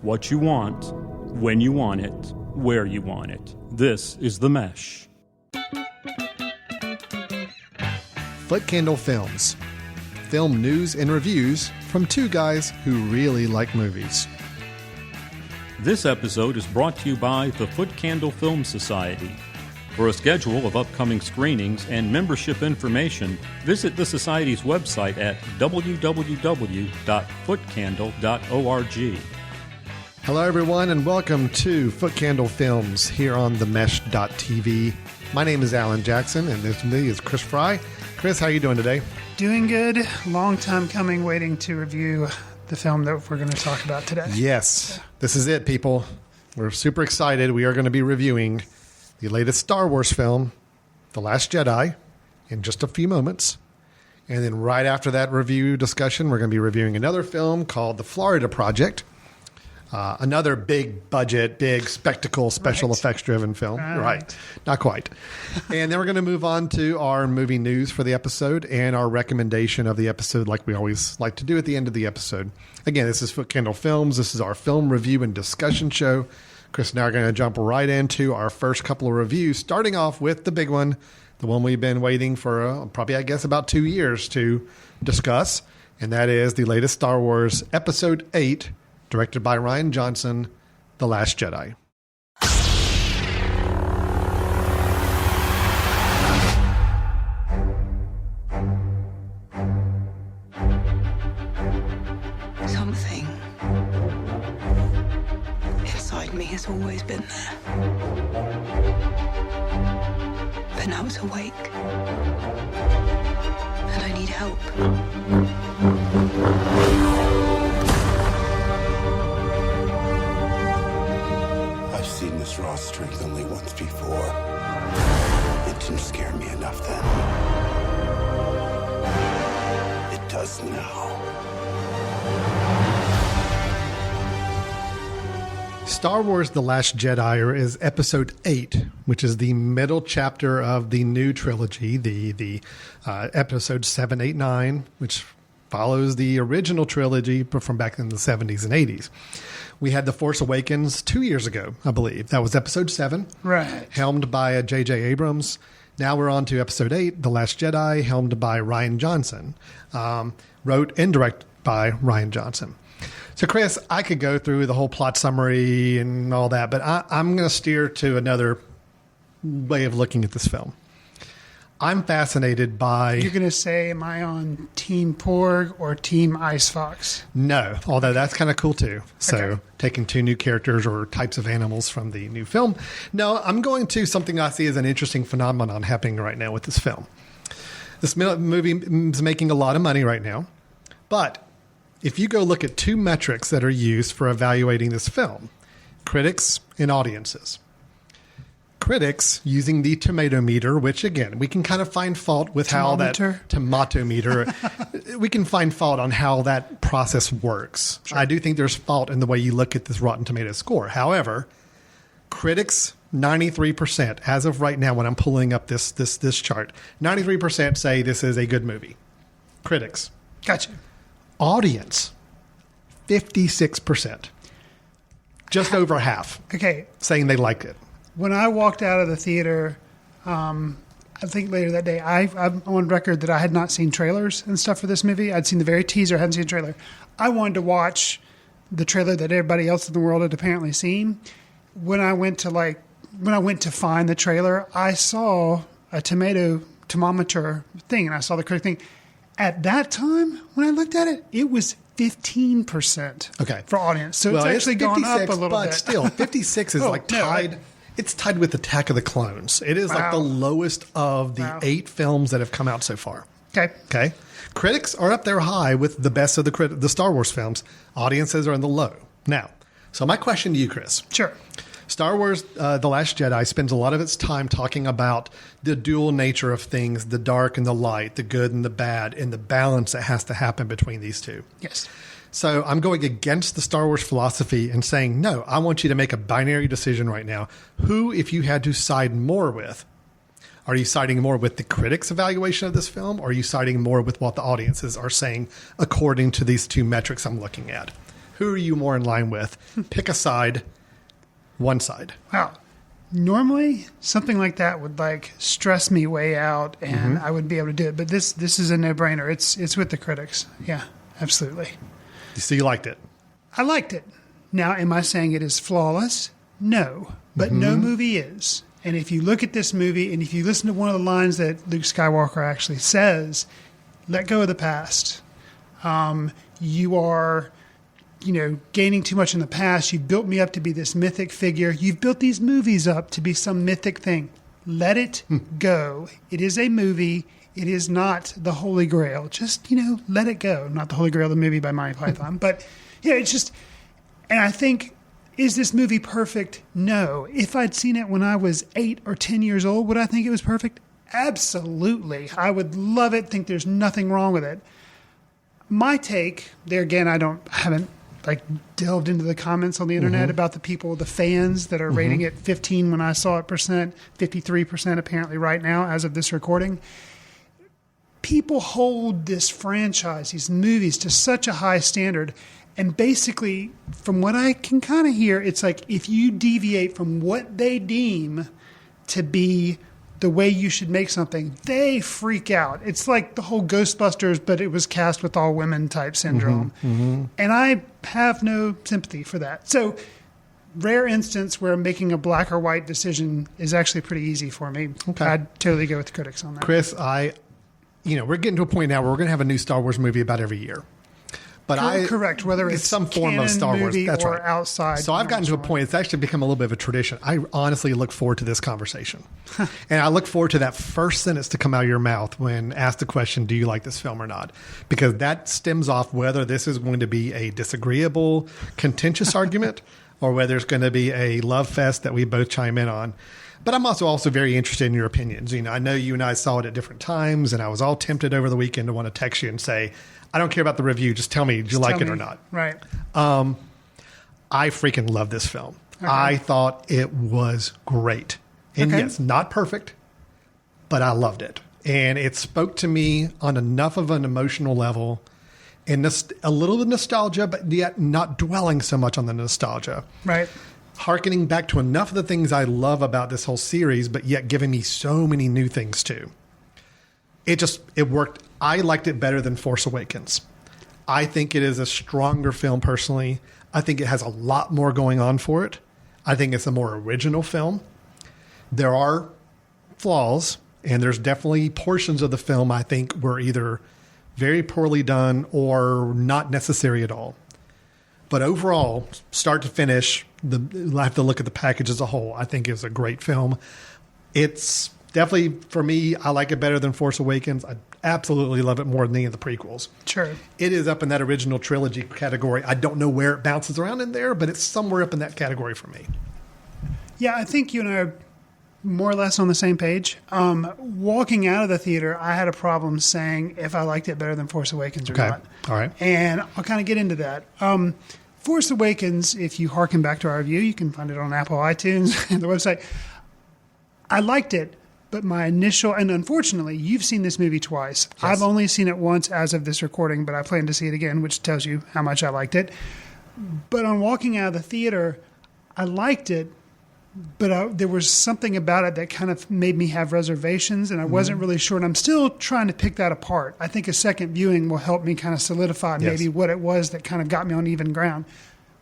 what you want, when you want it, where you want it. This is The Mesh. Footcandle Films. Film news and reviews from two guys who really like movies. This episode is brought to you by the Footcandle Film Society. For a schedule of upcoming screenings and membership information, visit the Society's website at www.footcandle.org. Hello, everyone, and welcome to Footcandle Films here on themesh.tv. My name is Alan Jackson, and with me is Chris Fry. Chris, how are you doing today? Doing good. Long time coming, waiting to review the film that we're going to talk about today. Yes, this is it, people. We're super excited. We are going to be reviewing the latest Star Wars film, The Last Jedi, in just a few moments. And then right after that review discussion, we're going to be reviewing another film called The Florida Project. Another big budget, big spectacle, special effects driven film. Right. Not quite. And then we're going to move on to our movie news for the episode and our recommendation of the episode, like we always like to do at the end of the episode. Again, this is Footcandle Films. This is our film review and discussion show. Chris and I are going to jump right into our first couple of reviews, starting off with the big one, the one we've been waiting for probably, I guess, about 2 years to discuss. And that is the latest Star Wars Episode 8, directed by Rian Johnson, The Last Jedi. Something inside me has always been there. But now it's awake. And I need help. I've seen this raw strength only once before. It didn't scare me enough then. It does now. Star Wars The Last Jedi is Episode 8, which is the middle chapter of the new trilogy, the Episode 7, 8, 9, which follows the original trilogy from back in the 70s and 80s. We had The Force Awakens 2 years ago, I believe. That was Episode 7, right, helmed by J.J. Abrams. Now we're on to Episode 8, The Last Jedi, helmed by Rian Johnson. Wrote and directed by Rian Johnson. So, Chris, I could go through the whole plot summary and all that, but I'm going to steer to another way of looking at this film. I'm fascinated by... You're going to say, am I on Team Porg or Team Ice Fox? No, although that's kind of cool too. So, Okay. Taking two new characters or types of animals from the new film. No, I'm going to something I see as an interesting phenomenon happening right now with this film. This movie is making a lot of money right now, but if you go look at two metrics that are used for evaluating this film, critics and audiences. Critics using the tomato meter, which again, we can kind of find fault with how that tomato meter, we can find fault on how that process works. Sure. I do think there's fault in the way you look at this Rotten Tomatoes score. However, critics, 93%, as of right now when I'm pulling up this chart, 93% say this is a good movie. Critics. Gotcha. Audience, 56%. Just over half. Okay. Saying they liked it. When I walked out of the theater, I think later that day, I'm on record that I had not seen trailers and stuff for this movie. I'd seen the very teaser, hadn't seen a trailer. I wanted to watch the trailer that everybody else in the world had apparently seen. When I went to find the trailer, I saw a thermometer thing, and I saw the correct thing. At that time, when I looked at it, it was 15% for audience. So it's actually gone up a little bit. But still, 56 is tied. It's tied with Attack of the Clones. It is like the lowest of the 8 films that have come out so far. Okay. Critics are up there high with the best of the Star Wars films. Audiences are in the low. Now, so my question to you, Chris. Sure. Star Wars The Last Jedi spends a lot of its time talking about the dual nature of things, the dark and the light, the good and the bad, and the balance that has to happen between these two. Yes. So I'm going against the Star Wars philosophy and saying, no, I want you to make a binary decision right now. Who, if you had to side more with, are you siding more with the critics' evaluation of this film, or are you siding more with what the audiences are saying according to these two metrics I'm looking at? Who are you more in line with? Pick a side, one side. Wow. Normally, something like that would stress me way out, and I would be able to do it. But this is a no-brainer. It's with the critics. Yeah, absolutely. So you liked it? I liked it. Now, am I saying it is flawless? No, but no movie is. And if you look at this movie, and if you listen to one of the lines that Luke Skywalker actually says, let go of the past. You are, gaining too much in the past. You've built me up to be this mythic figure. You've built these movies up to be some mythic thing. Let it go. It is a movie. It is not the Holy Grail. Just, let it go. Not the Holy Grail, the movie by Monty Python. But, it's just, and I think, is this movie perfect? No. If I'd seen it when I was 8 or 10 years old, would I think it was perfect? Absolutely. I would love it, think there's nothing wrong with it. My take, there again, I haven't delved into the comments on the internet about the fans that are rating it 15 when I saw it percent, 53% apparently right now as of this recording. People hold this franchise, these movies, to such a high standard. And basically, from what I can kind of hear, it's like if you deviate from what they deem to be the way you should make something, they freak out. It's like the whole Ghostbusters, but it was cast with all women type syndrome. And I have no sympathy for that. So, rare instance where making a black or white decision is actually pretty easy for me. Okay. I'd totally go with the critics on that. Chris, we're getting to a point now where we're going to have a new Star Wars movie about every year. But correct, whether it's some form of Star Wars, that's or right. outside. So I've gotten to a point; it's actually become a little bit of a tradition. I honestly look forward to this conversation, and I look forward to that first sentence to come out of your mouth when asked the question, "Do you like this film or not?" Because that stems off whether this is going to be a disagreeable, contentious argument, or whether it's going to be a love fest that we both chime in on. But I'm also very interested in your opinions. I know you and I saw it at different times, and I was all tempted over the weekend to want to text you and say, I don't care about the review. Just tell me, do you like it or not? Right. I freaking love this film. Okay. I thought it was great. And yes, not perfect, but I loved it. And it spoke to me on enough of an emotional level and a little bit of nostalgia, but yet not dwelling so much on the nostalgia. Right. Harkening back to enough of the things I love about this whole series, but yet giving me so many new things too. It worked. I liked it better than Force Awakens. I think it is a stronger film personally. I think it has a lot more going on for it. I think it's a more original film. There are flaws, and there's definitely portions of the film I think were either very poorly done or not necessary at all. But overall, start to finish, I have to look at the package as a whole. I think it's a great film. It's definitely, for me, I like it better than Force Awakens. I absolutely love it more than any of the prequels. Sure. It is up in that original trilogy category. I don't know where it bounces around in there, but it's somewhere up in that category for me. Yeah, I think you and I are more or less on the same page. Walking out of the theater, I had a problem saying if I liked it better than Force Awakens or not. All right. And I'll kind of get into that. Force Awakens, if you hearken back to our review, you can find it on Apple iTunes and the website. I liked it, but my initial, and unfortunately, you've seen this movie twice. Yes. I've only seen it once as of this recording, but I plan to see it again, which tells you how much I liked it. But on walking out of the theater, I liked it, but there was something about it that kind of made me have reservations, and I wasn't really sure. And I'm still trying to pick that apart. I think a second viewing will help me kind of solidify maybe what it was that kind of got me on even ground.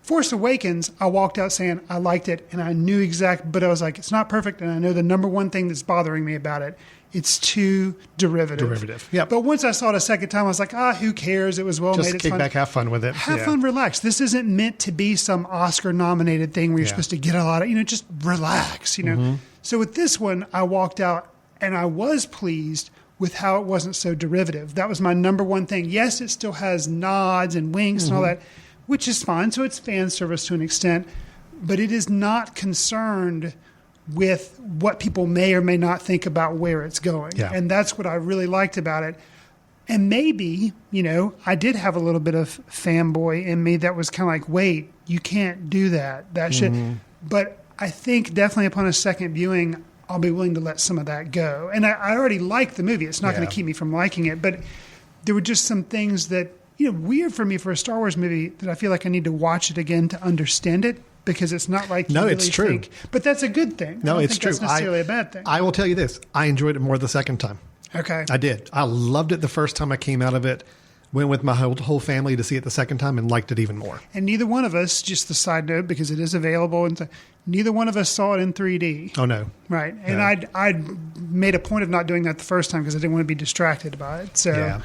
Force Awakens, I walked out saying I liked it, and I knew but I was like, it's not perfect, and I know the number one thing that's bothering me about it, it's too derivative. Yeah. But once I saw it a second time, I was like, who cares? It was well made. Just kick back, have fun with it. Have fun, relax. This isn't meant to be some Oscar-nominated thing where you're supposed to get a lot of, just relax, So with this one, I walked out, and I was pleased with how it wasn't so derivative. That was my number one thing. Yes, it still has nods and winks and all that, which is fine. So it's fan service to an extent, but it is not concerned with what people may or may not think about where it's going. Yeah. And that's what I really liked about it. And maybe, I did have a little bit of fanboy in me that was kind of like, wait, you can't do that. That should. But I think definitely upon a second viewing, I'll be willing to let some of that go. And I already like the movie. It's not going to keep me from liking it. But there were just some things that weird for me for a Star Wars movie that I feel like I need to watch it again to understand it, because it's not like No, you it's really true. think. But that's a good thing. No, I don't it's think true. That's necessarily a bad thing. I will tell you this. I enjoyed it more the second time. Okay. I did. I loved it the first time I came out of it. Went with my whole family to see it the second time and liked it even more. And neither one of us, just the side note, because it is available, and neither one of us saw it in 3D. Oh, no. Right. And No. I made a point of not doing that the first time because I didn't want to be distracted by it. So Yeah.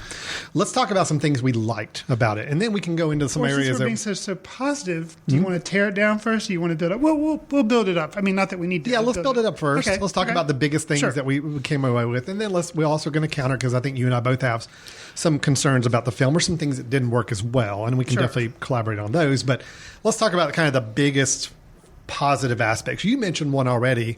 Let's talk about some things we liked about it. And then we can go into some Well, since areas we're that... being so positive, do you want to tear it down first, or do you want to build it up? We'll build it up. I mean, not that we need to. Yeah, let's build it up first. Okay, Let's talk okay. about the biggest things Sure. that we came away with. And then we're also going to counter, because I think you and I both have some concerns about the film or some things that didn't work as well. And we can Sure. definitely collaborate on those. But let's talk about kind of the biggest positive aspects. You mentioned one already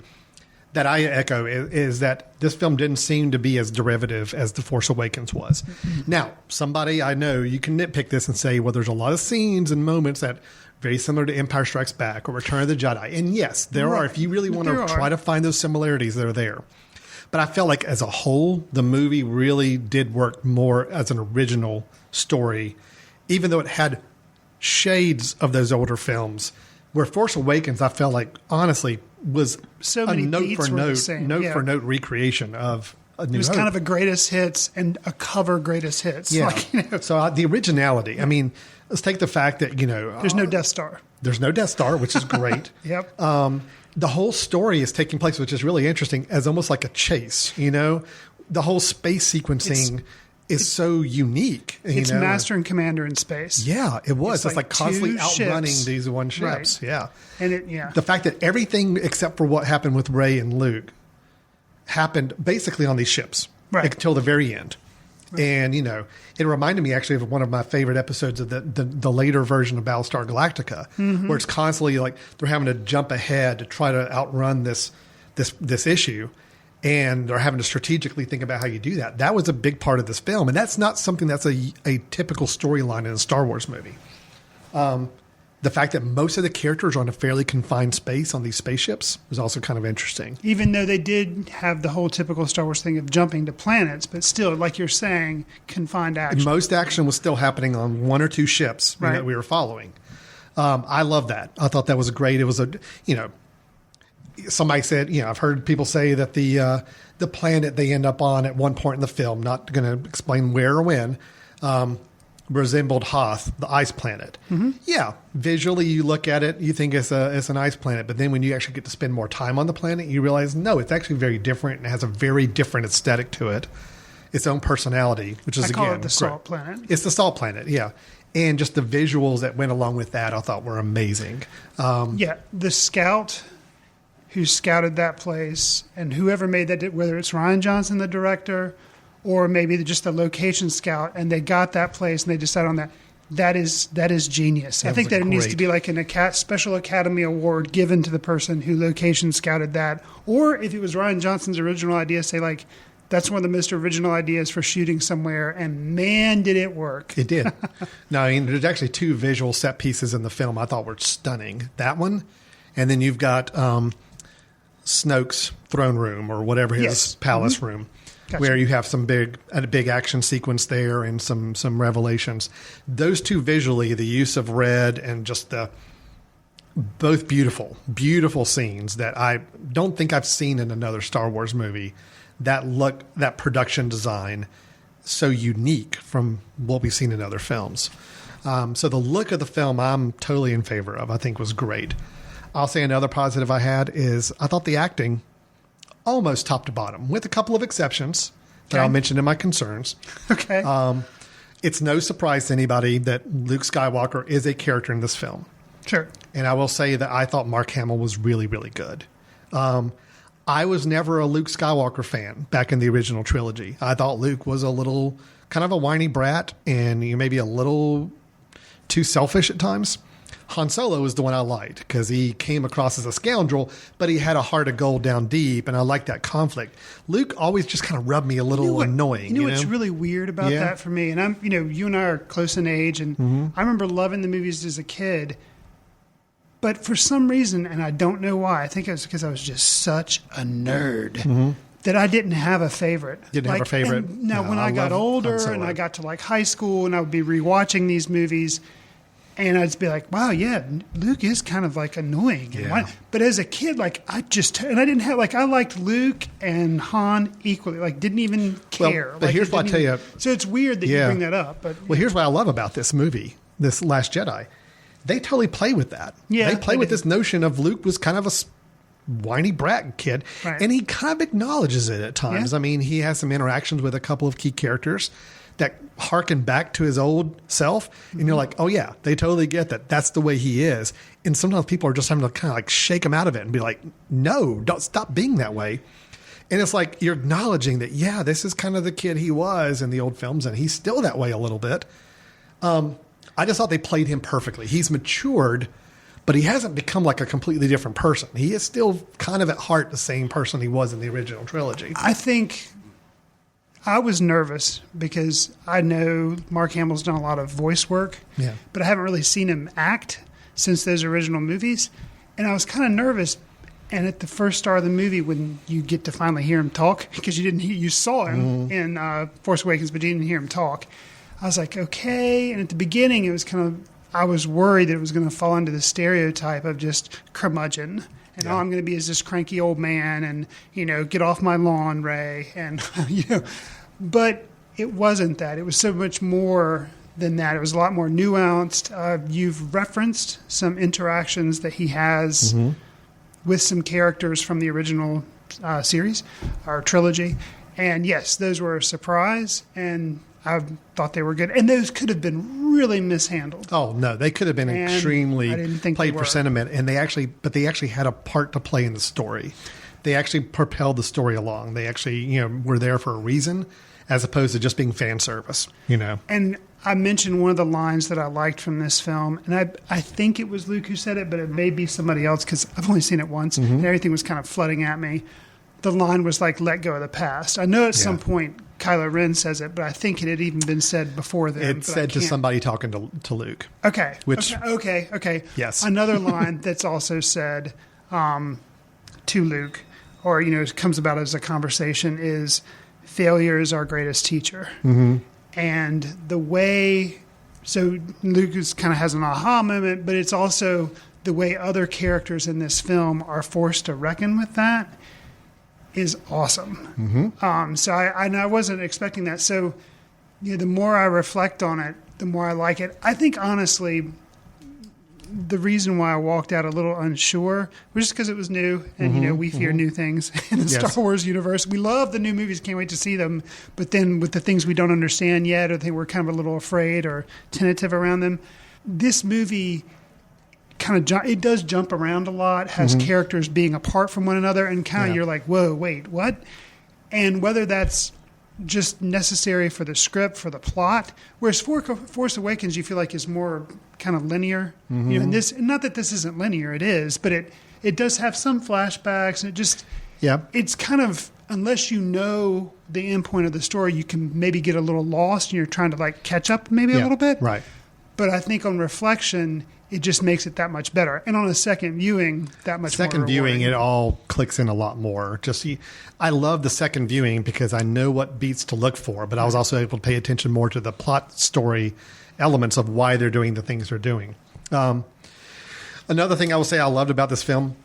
that I echo is that this film didn't seem to be as derivative as The Force Awakens was. Now, somebody I know, you can nitpick this and say, well, there's a lot of scenes and moments that very similar to Empire Strikes Back or Return of the Jedi. And yes, there are. If you really want There to are. try to find those similarities, they're there. But I felt like as a whole, the movie really did work more as an original story, even though it had shades of those older films. Where Force Awakens, I felt like, honestly, was So a many note beats for were the note, same, note yeah. for note recreation of A New It was Hope. kind of a greatest hits and a cover greatest hits. Yeah. Like, So the originality. I mean, let's take the fact that, there's no Death Star. there's no Death Star, which is great. Yep. The whole story is taking place, which is really interesting, as almost like a chase. The whole space sequencing is so unique. It's Master and Commander in space. Yeah, it was. It's like constantly two outrunning ships. these one ships. Right. Yeah. And The fact that everything except for what happened with Rey and Luke happened basically on these ships Right. until the very end. And, it reminded me actually of one of my favorite episodes of the later version of Battlestar Galactica, where it's constantly like they're having to jump ahead to try to outrun this issue. And they're having to strategically think about how you do that. That was a big part of this film. And that's not something that's a typical storyline in a Star Wars movie. The fact that most of the characters are on a fairly confined space on these spaceships was also kind of interesting. even though they did have the whole typical Star Wars thing of jumping to planets, but still, like you're saying, confined action. Most action was still happening on one or two ships Right. that we were following. I love that. I thought that was great. It was somebody said, I've heard people say that the planet they end up on at one point in the film, not going to explain where or when, resembled Hoth, the ice planet. Mm-hmm. Yeah, visually you look at it, you think it's an ice planet, but then when you actually get to spend more time on the planet, you realize no, it's actually very different and has a very different aesthetic to it, its own personality, which is I call again it the Salt Planet. It's the Salt Planet, yeah. And just the visuals that went along with that, I thought were amazing. Yeah, the scout who scouted that place and whoever made that, whether it's Rian Johnson, the director, or maybe just the location scout, and they got that place and they decided on that. That is genius. I That think was that it needs to great. be like a special Academy Award given to the person who location scouted that. Or if it was Rian Johnson's original idea, say like, that's one of the most original ideas for shooting somewhere, and man, did it work. It did. No, I mean, there's actually two visual set pieces in the film I thought were stunning. That one, and then you've got Snoke's throne room or whatever his Yes. palace room, Gotcha. where you have a big action sequence there and some revelations. Those two visually, the use of red and just both beautiful scenes that I don't think I've seen in another Star Wars movie. That look, that production design, so unique from what we've seen in other films. So the look of the film, I'm totally in favor of. I think was great. I'll say another positive I had is I thought the acting almost top to bottom, with a couple of exceptions that Okay. I'll mention in my concerns. Okay. It's no surprise to anybody that Luke Skywalker is a character in this film. Sure. And I will say that I thought Mark Hamill was really, really good. I was never a Luke Skywalker fan back in the original trilogy. I thought Luke was a little kind of a whiny brat and maybe a little too selfish at times. Han Solo is the one I liked because he came across as a scoundrel, but he had a heart of gold down deep, and I liked that conflict. Luke always just kind of rubbed me a little annoying. You know what's really weird about Yeah. that for me? And you and I are close in age, and I remember loving the movies as a kid. But for some reason, and I don't know why, I think it was because I was just such a nerd. that I didn't have a favorite. Didn't have a favorite? And now, No, when I got love Han older Solo. and I got to like high school and I would be rewatching these movies, and I'd be like, wow, yeah, Luke is kind of like annoying. Yeah. But as a kid, like I didn't have, like I liked Luke and Han equally, like didn't even care. But Like, here's it what I didn't tell even- you. So it's weird that you Yeah. bring that up. But Well, here's what I love about this movie, this Last Jedi. They totally play with that. Yeah, They play they with do. this notion of Luke was kind of a whiny brat kid. Right. And he kind of acknowledges it at times. Yeah. I mean, he has some interactions with a couple of key characters that harken back to his old self. And you're like, oh, yeah, they totally get that. That's the way he is. And sometimes people are just having to kind of like shake him out of it and be like, no, don't stop being that way. And it's like you're acknowledging that, yeah, this is kind of the kid he was in the old films, and he's still that way a little bit. I just thought they played him perfectly. He's matured, but he hasn't become like a completely different person. He is still kind of at heart the same person he was in the original trilogy. I think I was nervous because I know Mark Hamill's done a lot of voice work, Yeah. but I haven't really seen him act since those original movies. And I was kind of nervous. And at the first star of the movie, when you get to finally hear him talk, because you saw him in Force Awakens, but you didn't hear him talk. I was like, okay. And at the beginning, it was I was worried that it was going to fall into the stereotype of just curmudgeon. And all I'm going to be is this cranky old man and, get off my lawn, Ray. And, but it wasn't that. It was so much more than that. It was a lot more nuanced. You've referenced some interactions that he has with some characters from the original series or trilogy. And yes, those were a surprise. And I thought they were good. And those could have been really mishandled. Oh, no, they could have been And extremely I didn't think played they for were. sentiment. And they actually had a part to play in the story. They actually propelled the story along. They actually, were there for a reason as opposed to just being fan service, And I mentioned one of the lines that I liked from this film, and I think it was Luke who said it, but it may be somebody else because I've only seen it once, and everything was kind of flooding at me. The line was like, let go of the past. I know at some point Kylo Ren says it, but I think it had even been said before then. It said to somebody talking to Luke. Okay. Which- Okay. Yes. Another line that's also said to Luke, or, it comes about as a conversation, is failure is our greatest teacher. Mm-hmm. And the way, so Luke kind of has an aha moment, but it's also the way other characters in this film are forced to reckon with that is awesome. Mm-hmm. So I wasn't expecting that. So the more I reflect on it, the more I like it. I think, honestly, the reason why I walked out a little unsure was just because it was new, and we fear new things in the Yes. Star Wars universe. We love the new movies, can't wait to see them, but then with the things we don't understand yet, or think we're kind of a little afraid or tentative around them, this movie it does jump around a lot, has characters being apart from one another, and kind of you're like, whoa, wait, what? And whether that's just necessary for the script, for the plot, whereas Force Awakens you feel like is more kind of linear. And this, not that this isn't linear, it is, but it does have some flashbacks, and it's kind of, unless you know the end point of the story, you can maybe get a little lost and you're trying to like catch up maybe a little bit. Right. But I think on reflection, it just makes it that much better. And on a second viewing, that much more Second viewing, rewarding. it all clicks in a lot more. I love the second viewing because I know what beats to look for, but I was also able to pay attention more to the plot story elements of why they're doing the things they're doing. Another thing I will say I loved about this film,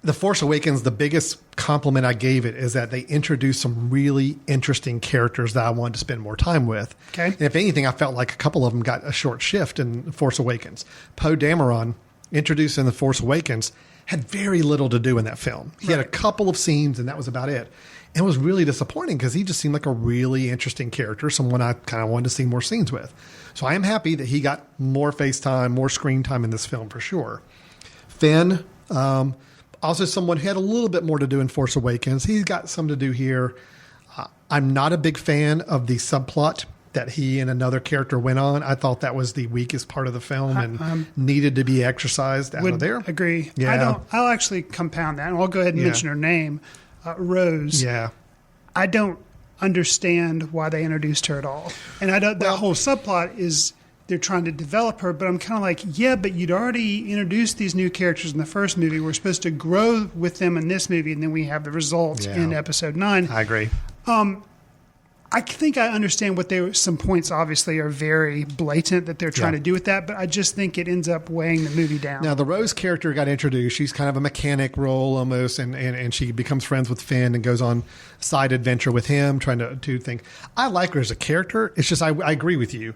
The Force Awakens, the biggest compliment I gave it is that they introduced some really interesting characters that I wanted to spend more time with. Okay. And if anything, I felt like a couple of them got a short shift in Force Awakens. Poe Dameron, introduced in The Force Awakens, had very little to do in that film. He had a couple of scenes, and that was about it. And it was really disappointing because he just seemed like a really interesting character, someone I kind of wanted to see more scenes with. So I am happy that he got more face time, more screen time in this film for sure. Finn, also someone who had a little bit more to do in Force Awakens. He's got some to do here. I'm not a big fan of the subplot that he and another character went on. I thought that was the weakest part of the film and needed to be exercised out of there. Agree. Yeah. I'll actually compound that, and I'll go ahead and mention her name, Rose. Yeah. I don't understand why they introduced her at all, and I don't. That whole subplot is they're trying to develop her, but I'm kind of like, yeah, but you'd already introduced these new characters in the first movie. We're supposed to grow with them in this movie, and then we have the results in episode 9. I agree. I think I understand what some points obviously are very blatant that they're trying to do with that, but I just think it ends up weighing the movie down. Now, the Rose character got introduced. She's kind of a mechanic role almost, and she becomes friends with Finn and goes on a side adventure with him, trying to do things. I like her as a character. It's just, I agree with you.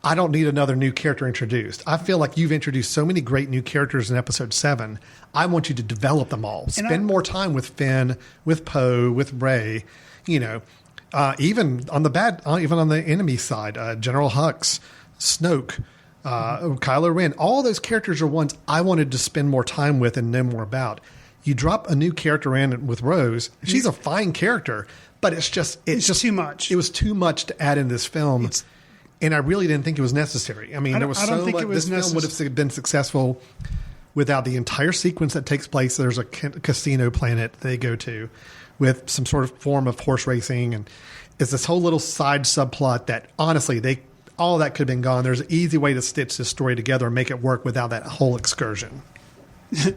I don't need another new character introduced. I feel like you've introduced so many great new characters in episode 7. I want you to develop them all. Spend more time with Finn, with Poe, with Rey, even on the enemy side, General Hux, Snoke, Kylo Ren, all those characters are ones I wanted to spend more time with and know more about. You drop a new character in with Rose. She's a fine character, but it's just too much. It was too much to add in this film. And I really didn't think it was necessary. I mean, there was so much. This film would have been successful without the entire sequence that takes place. There's a casino planet they go to with some sort of form of horse racing. And it's this whole little side subplot that, honestly, all that could have been gone. There's an easy way to stitch this story together and make it work without that whole excursion.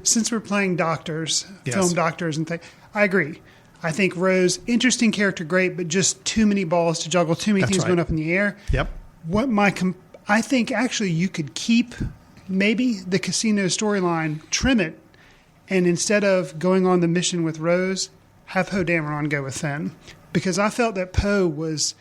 Since we're playing doctors, film doctors and things, I agree. I think Rose, interesting character, great, but just too many balls to juggle, too many things going up in the air. Yep. I think actually you could keep maybe the casino storyline, trim it, and instead of going on the mission with Rose, have Poe Dameron go with Finn. Because I felt that Poe was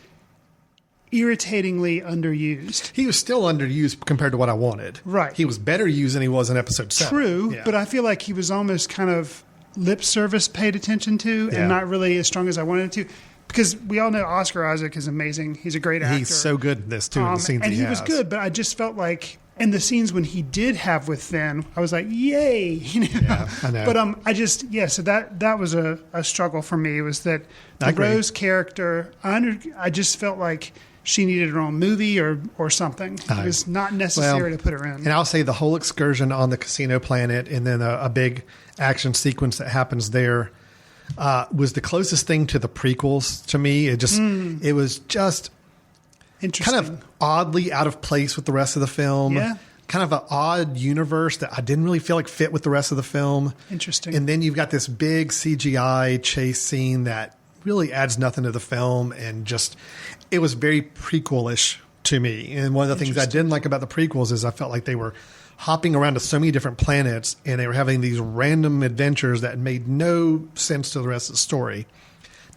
irritatingly underused. He was still underused compared to what I wanted. Right. He was better used than he was in episode 7. True, but I feel like he was almost kind of lip service paid attention to and not really as strong as I wanted it to. Because we all know Oscar Isaac is amazing. He's a great actor. He's so good in this, too, in the scenes and he has. was good, but I just felt like, in the scenes when he did have with Finn, I was like, yay! Yeah, I know. But so that was a struggle for me, was that the Rose character, I just felt like she needed her own movie or something. It was not necessary to put her in. And I'll say the whole excursion on the casino planet and then a big action sequence that happens there was the closest thing to the prequels to me. It was just interesting, kind of oddly out of place with the rest of the film. Yeah. Kind of an odd universe that I didn't really feel like fit with the rest of the film. Interesting. And then you've got this big CGI chase scene that really adds nothing to the film, and just it was very prequel-ish to me. And one of the things I didn't like about the prequels is I felt like they were hopping around to so many different planets, and they were having these random adventures that made no sense to the rest of the story.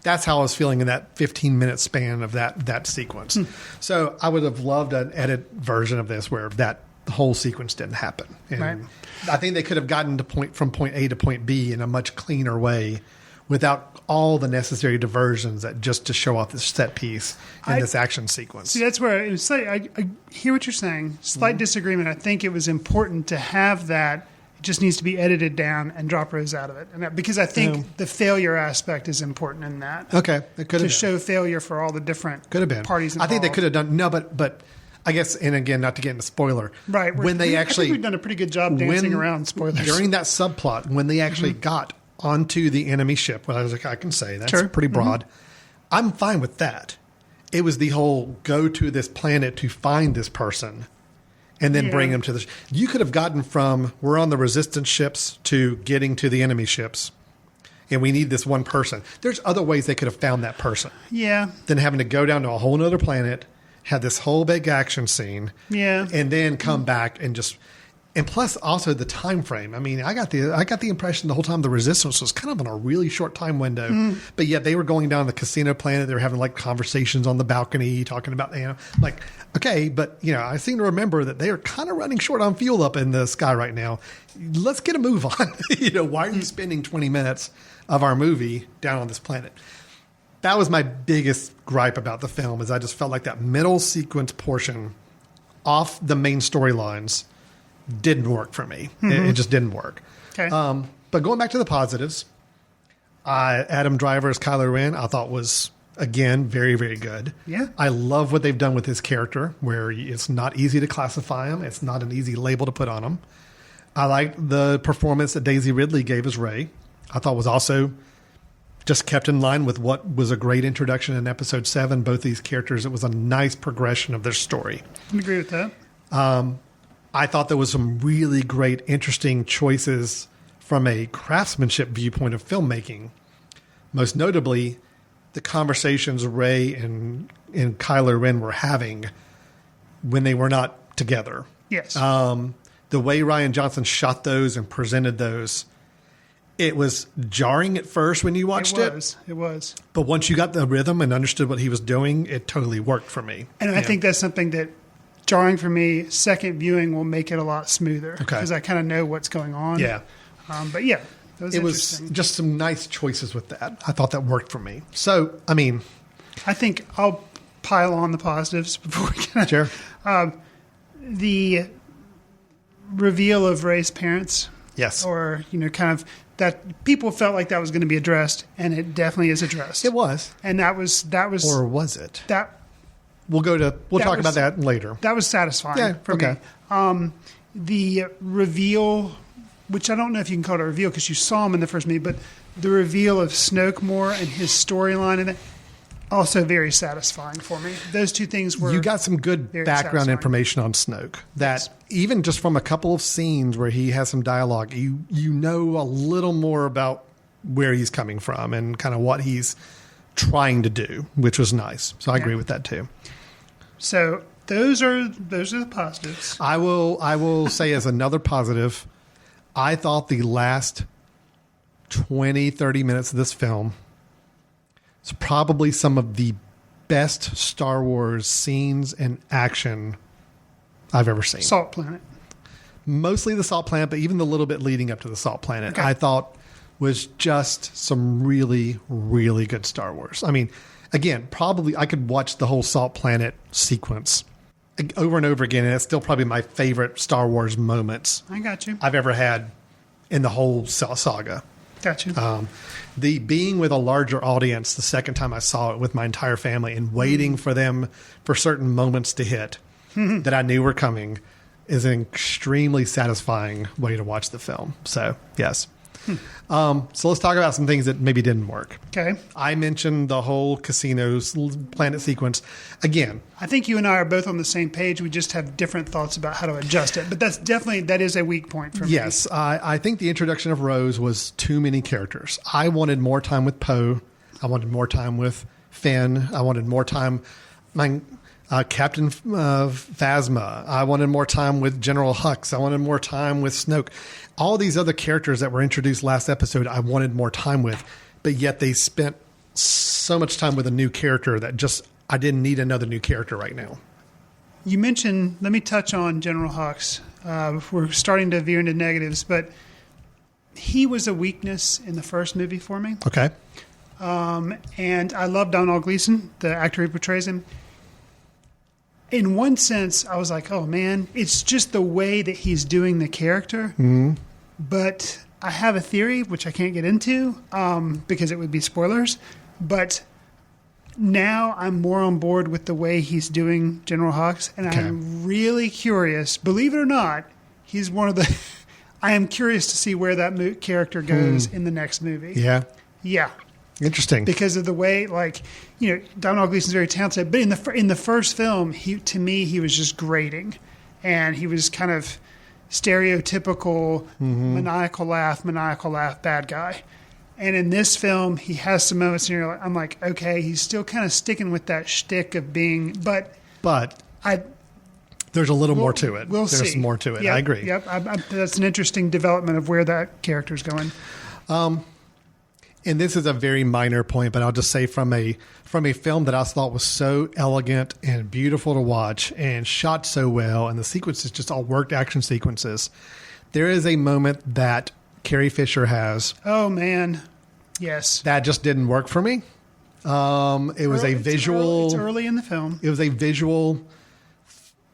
That's how I was feeling in that 15-minute span of that sequence. So I would have loved an edit version of this where that whole sequence didn't happen. And I think they could have gotten from point A to point B in a much cleaner way without all the necessary diversions that just to show off this set piece in this action sequence. See, that's where it's like, I hear what you're saying. Slight disagreement. I think it was important to have that. It just needs to be edited down and drop Rose out of it. And because I think the failure aspect is important in that. Okay. It could have been. show failure for all the different parties involved. I think they could have done, but I guess, and again, not to get into spoiler. Right. When they actually, I think we've done a pretty good job dancing around spoilers. During that subplot, when they actually got onto the enemy ship, well, I was like, I can say that's pretty broad. I'm fine with that. It was the whole go to this planet to find this person and then bring them to the. You could have gotten from we're on the resistance ships to getting to the enemy ships, and we need this one person. There's other ways they could have found that person. Yeah. Than having to go down to a whole other planet, have this whole big action scene, and then come back and just. And plus, also the time frame. I mean, I got the impression the whole time the Resistance was kind of on a really short time window, but yet they were going down the casino planet. They were having like conversations on the balcony, talking about like, okay, but I seem to remember that they are kind of running short on fuel up in the sky right now. Let's get a move on. Why are you spending 20 minutes of our movie down on this planet? That was my biggest gripe about the film. Is I just felt like that middle sequence portion off the main storylines didn't work for me. It just didn't work. Okay. But going back to the positives, Adam Driver as Kylo Ren, I thought was, again, very, very good. Yeah. I love what they've done with his character, where it's not easy to classify him. It's not an easy label to put on him. I liked the performance that Daisy Ridley gave as Rey. I thought was also just kept in line with what was a great introduction in episode 7. Both these characters, it was a nice progression of their story. I agree with that. I thought there was some really great, interesting choices from a craftsmanship viewpoint of filmmaking. Most notably, the conversations Rey and Kylo Ren were having when they were not together. Yes. The way Rian Johnson shot those and presented those, it was jarring at first when you watched it. It was. But once you got the rhythm and understood what he was doing, it totally worked for me. And I think that's something that jarring for me, second viewing will make it a lot smoother. Okay. Because I kind of know what's going on. Yeah. But yeah, that was It was interesting. just some nice choices with that. I thought that worked for me. So, I mean, I think I'll pile on the positives before we get sure. the reveal of Rey's parents. Yes. Or, kind of that people felt like that was going to be addressed, and it definitely is addressed. It was. And that was Or was it? that We'll talk was- about that later. that was satisfying Yeah, for okay. me. The reveal, which I don't know if you can call it a reveal because you saw him in the first movie, but the reveal of Snoke more and his storyline in it, also very satisfying for me. Those two things were. You got some good very background satisfying. information on Snoke that even just from a couple of scenes where he has some dialogue, you know a little more about where he's coming from and kind of what he's trying to do, which was nice. So I agree with that too. So those are the positives. I will say as another positive, I thought the last 20, 30 minutes of this film is probably some of the best Star Wars scenes and action I've ever seen. Salt Planet. Mostly the Salt Planet, but even the little bit leading up to the Salt Planet, Okay. I thought was just some really, really good Star Wars. I mean, again, probably I could watch the whole Salt Planet sequence over and over again, and it's still probably my favorite Star Wars moments I got you. I've ever had in the whole saga. Got you. The being with a larger audience the second time I saw it with my entire family and waiting for them for certain moments to hit that I knew were coming is an extremely satisfying way to watch the film. So, yes. So let's talk about some things that maybe didn't work. Okay. I mentioned the whole casinos planet sequence. Again, I think you and I are both on the same page. We just have different thoughts about how to adjust it. But that is a weak point for me. yes, I think the introduction of Rose was too many characters. I wanted more time with Poe. I wanted more time with Finn. I wanted more time Captain Phasma. I wanted more time with General Hux. I wanted more time with Snoke. All these other characters that were introduced last episode, I wanted more time with, but yet they spent so much time with a new character that just I didn't need another new character right now. You mentioned, let me touch on General Hux. We're starting to veer into negatives, but he was a weakness in the first movie for me. Okay. And I love Donald Gleason, the actor who portrays him. In one sense, I was like, oh man, it's just the way that he's doing the character. Mm-hmm. But I have a theory, which I can't get into because it would be spoilers. But now I'm more on board with the way he's doing General Hux. And Okay. I'm really curious. Believe it or not, he's one of the... I am curious to see where that character goes in the next movie. Yeah. Yeah. Interesting. Because of the way, Donald Gleason's very talented, but in the first film, to me he was just grating, and he was kind of stereotypical maniacal laugh bad guy. And in this film, he has some moments, and I'm like, okay, he's still kind of sticking with that shtick of being, but there's a little more to it. We'll There's see. more to it. Yep, I agree. Yep, that's an interesting development of where that character's going. And this is a very minor point, but I'll just say from a film that I thought was so elegant and beautiful to watch and shot so well, and the sequences just all worked action sequences. There is a moment that Carrie Fisher has Oh man, yes. that just didn't work for me. It was a visual. It's early in the film. It was a visual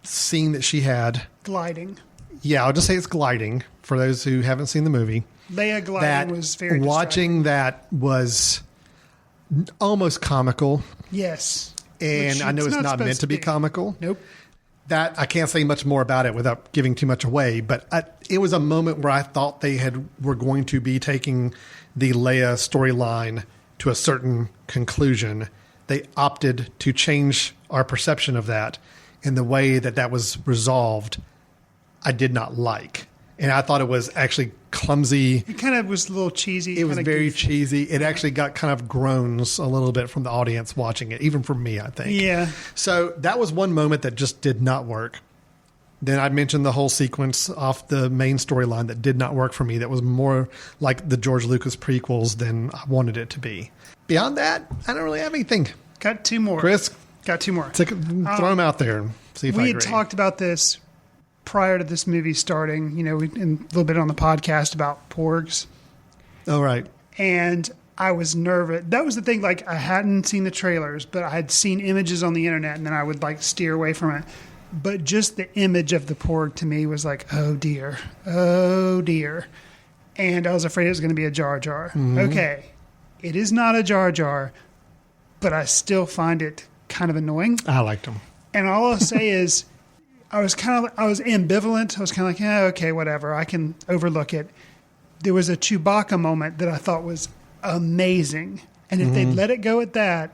scene that she had. Gliding. Yeah, I'll just say it's gliding for those who haven't seen the movie. Leia gliding That was very watching that was almost comical, Yes. and Which I know it's not supposed meant to be comical. Nope. That I can't say much more about it without giving too much away. But it was a moment where I thought they were going to be taking the Leia storyline to a certain conclusion, they opted to change our perception of that in the way that that was resolved. I did not like. And I thought it was actually clumsy. It kind of was a little cheesy. It was very cheesy. It actually got kind of groans a little bit from the audience watching it, even from me, I think. Yeah. So that was one moment that just did not work. Then I mentioned the whole sequence off the main storyline that did not work for me. That was more like the George Lucas prequels than I wanted it to be. Beyond that, I don't really have anything. Got two more. Chris? Got two more. Throw them out there and see if I agree. We had talked about this prior to this movie starting, a little bit on the podcast about porgs. Oh, right. And I was nervous. That was the thing. Like, I hadn't seen the trailers, but I had seen images on the internet, and then I would steer away from it. But just the image of the porg to me was like, oh dear, oh dear. And I was afraid it was going to be a Jar Jar. Mm-hmm. Okay, it is not a Jar Jar, but I still find it kind of annoying. I liked him. And all I'll say is, I was ambivalent. I was kind of like, yeah, okay, whatever. I can overlook it. There was a Chewbacca moment that I thought was amazing. And if they'd let it go at that,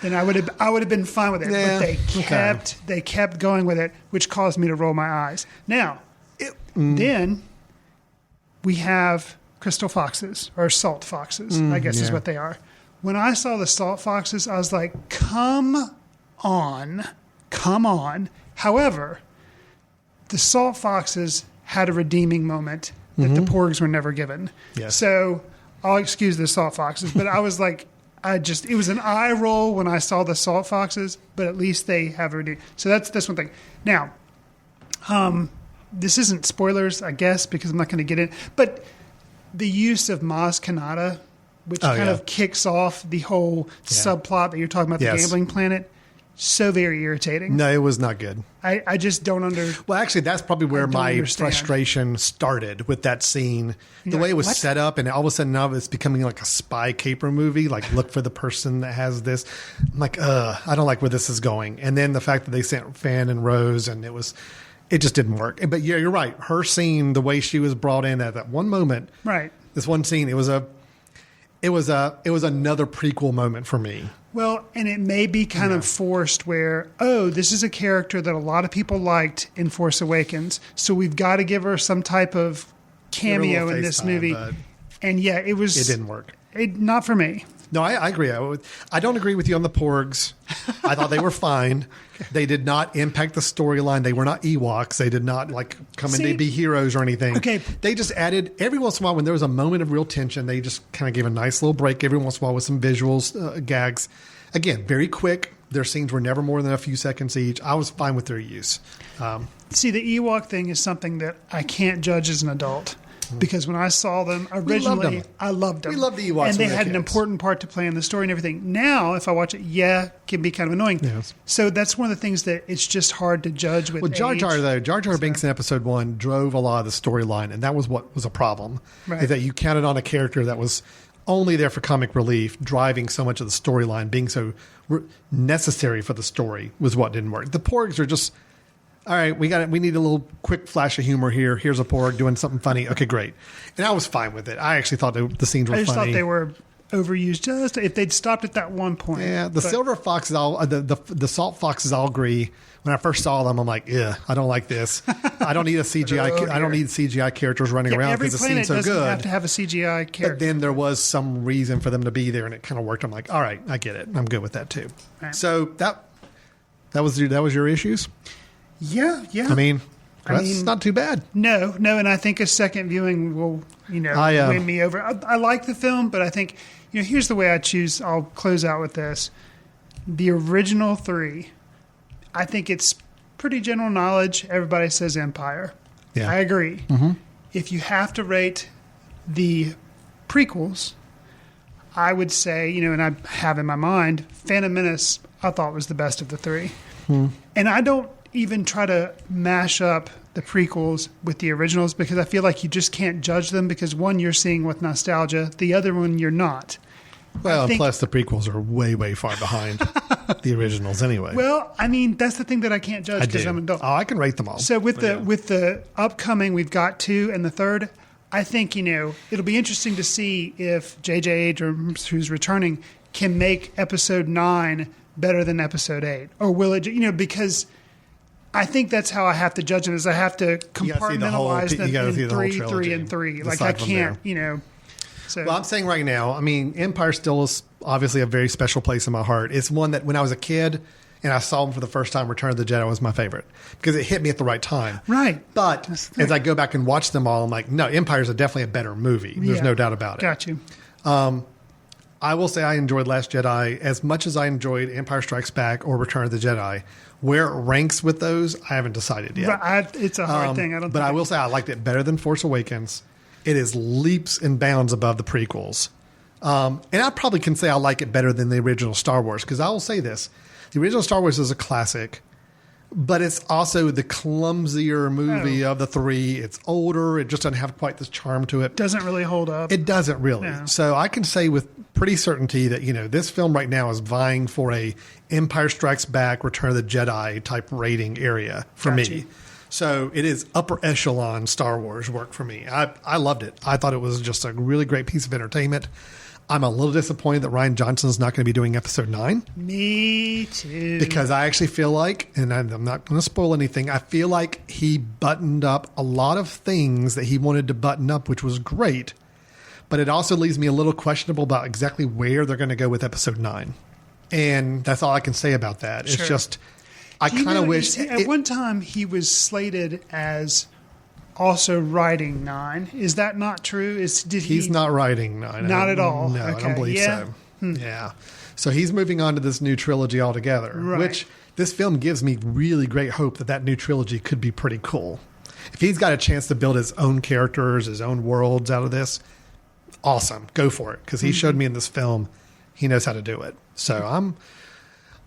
then I would have been fine with it. Yeah, but they kept going with it, which caused me to roll my eyes. Now, then we have crystal foxes, or salt foxes, I guess is what they are. When I saw the salt foxes, I was like, come on. However, the salt foxes had a redeeming moment that the porgs were never given. Yes. So I'll excuse the salt foxes, but I was like, it was an eye roll when I saw the salt foxes, but at least they have a redeeming. So that's one thing. Now, this isn't spoilers, I guess, because I'm not going to get in, but the use of Maz Kanata, which kind of kicks off the whole subplot that you're talking about, the gambling planet. So very irritating. No, it was not good. I just don't Well, actually, that's probably where my frustration started with that scene. The way it was set up, and all of a sudden now it's becoming like a spy caper movie. Like, look for the person that has this. I'm like, I don't like where this is going. And then the fact that they sent Fan and Rose, and it just didn't work. But yeah, you're right. Her scene, the way she was brought in at that one moment, right? This one scene, it was another prequel moment for me. Well, and it may be kind of forced where, this is a character that a lot of people liked in Force Awakens, so we've got to give her some type of cameo in this movie. And yeah, it didn't work. Not for me. No, I agree. I don't agree with you on the porgs. I thought they were fine. They did not impact the storyline. They were not Ewoks. They did not come in to be heroes or anything. Okay. They just added, every once in a while when there was a moment of real tension, they just kind of gave a nice little break every once in a while with some visuals, gags. Again, very quick. Their scenes were never more than a few seconds each. I was fine with their use. See, the Ewok thing is something that I can't judge as an adult. Because when I saw them originally, I loved them. We loved the Ewoks. And they had an important part to play in the story and everything. Now, if I watch it, it can be kind of annoying. Yes. So that's one of the things that it's just hard to judge with Jar Jar Binks in episode 1 drove a lot of the storyline, and that was what was a problem. Right. Is that you counted on a character that was only there for comic relief, driving so much of the storyline, being so necessary for the story was what didn't work. The porgs are just... All right, we need a little quick flash of humor here. Here's a porg doing something funny. Okay, great. And I was fine with it. I actually thought the scenes were funny. I just thought they were overused. Just if they'd stopped at that one point. Yeah, the silver foxes, the salt foxes, I'll agree. When I first saw them, I'm like, yeah, I don't like this. I don't need a CGI. I don't need CGI characters running around because the scene's so good. Every planet doesn't have to have a CGI character. But then there was some reason for them to be there, and it kind of worked. I'm like, all right, I get it. I'm good with that too. Right. So that was your issues. Yeah. I mean, that's not too bad. No, and I think a second viewing will, win me over. I like the film, but I think, here's the way I choose. I'll close out with this. The original 3, I think it's pretty general knowledge. Everybody says Empire. Yeah. I agree. Mm-hmm. If you have to rate the prequels, I would say, and I have in my mind, Phantom Menace, I thought was the best of the 3. And I don't even try to mash up the prequels with the originals because I feel like you just can't judge them because one, you're seeing with nostalgia, the other one, you're not. Well, plus the prequels are way, way far behind the originals anyway. Well, I mean, that's the thing that I can't judge because I'm an adult. Oh, I can rate them all. So with the upcoming, we've got 2 and the third, I think, it'll be interesting to see if J.J. Abrams, who's returning, can make Episode 9 better than Episode 8. Or will it, because I think that's how I have to judge it, is I have to compartmentalize them in 3 and 3. Like, I can't, So. Well, I'm saying right now, Empire still is obviously a very special place in my heart. It's one that when I was a kid and I saw them for the first time, Return of the Jedi was my favorite because it hit me at the right time. Right. But as I go back and watch them all, I'm like, no, Empire's definitely a better movie. There's no doubt about it. Got you. I will say I enjoyed Last Jedi as much as I enjoyed Empire Strikes Back or Return of the Jedi. Where it ranks with those, I haven't decided yet. It's a hard thing. But I will say I liked it better than Force Awakens. It is leaps and bounds above the prequels. And I probably can say I like it better than the original Star Wars, because I will say this. The original Star Wars is a classic, but it's also the clumsier movie of the three. It's older. It just doesn't have quite this charm to it. Doesn't really hold up. It doesn't really. No. So I can say with pretty certainty that, this film right now is vying for a Empire Strikes Back, Return of the Jedi type rating area for me. So it is upper echelon Star Wars work for me. I loved it. I thought it was just a really great piece of entertainment. I'm a little disappointed that Rian Johnson's not going to be doing Episode 9. Me too. Because I actually feel like, and I'm not going to spoil anything, I feel like he buttoned up a lot of things that he wanted to button up, which was great. But it also leaves me a little questionable about exactly where they're going to go with Episode 9. And that's all I can say about that. Sure. It's just... I kind of wish... At one time, he was slated as also writing 9. Is that not true? He's not writing 9. Not at all? No, okay. I don't believe so. Yeah. So he's moving on to this new trilogy altogether, which this film gives me really great hope that new trilogy could be pretty cool. If he's got a chance to build his own characters, his own worlds out of this, awesome. Go for it. Because he showed me in this film he knows how to do it. So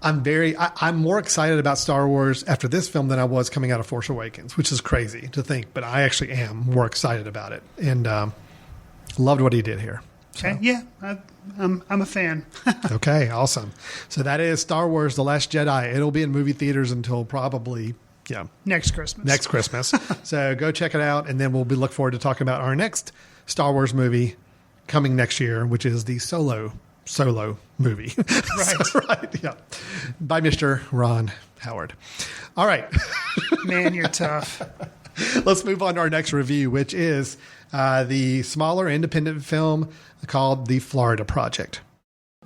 I'm more excited about Star Wars after this film than I was coming out of Force Awakens, which is crazy to think, but I actually am more excited about it and loved what he did here. So. Okay, yeah, I'm a fan. Okay, awesome. So that is Star Wars: The Last Jedi. It'll be in movie theaters until probably next Christmas. So go check it out, and then we'll look forward to talking about our next Star Wars movie coming next year, which is the Solo movie. Right. Yeah. By Mr. Ron Howard. All right. Man, you're tough. Let's move on to our next review, which is the smaller independent film called The Florida Project.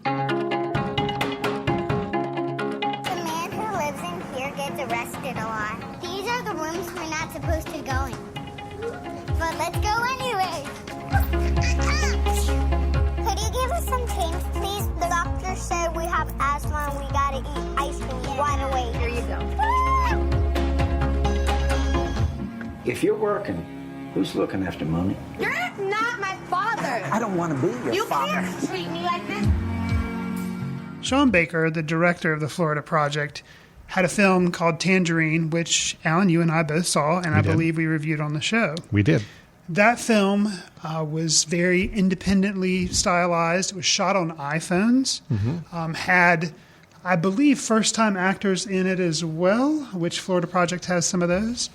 The man who lives in here gets arrested a lot. These are the rooms we're not supposed to go in. But let's go anyway. Could you give us some change, please? The doctor said we have asthma and we gotta eat ice cream right away. Here you go. If you're working, who's looking after Mommy? You're not my father. I don't want to be your father. You can't treat me like this. Sean Baker, the director of The Florida Project, had a film called Tangerine, which, Alan, you and I both saw, and I believe we reviewed on the show. We did. That film was very independently stylized. It was shot on iPhones. Had, I believe, first-time actors in it as well, which Florida Project has some of those.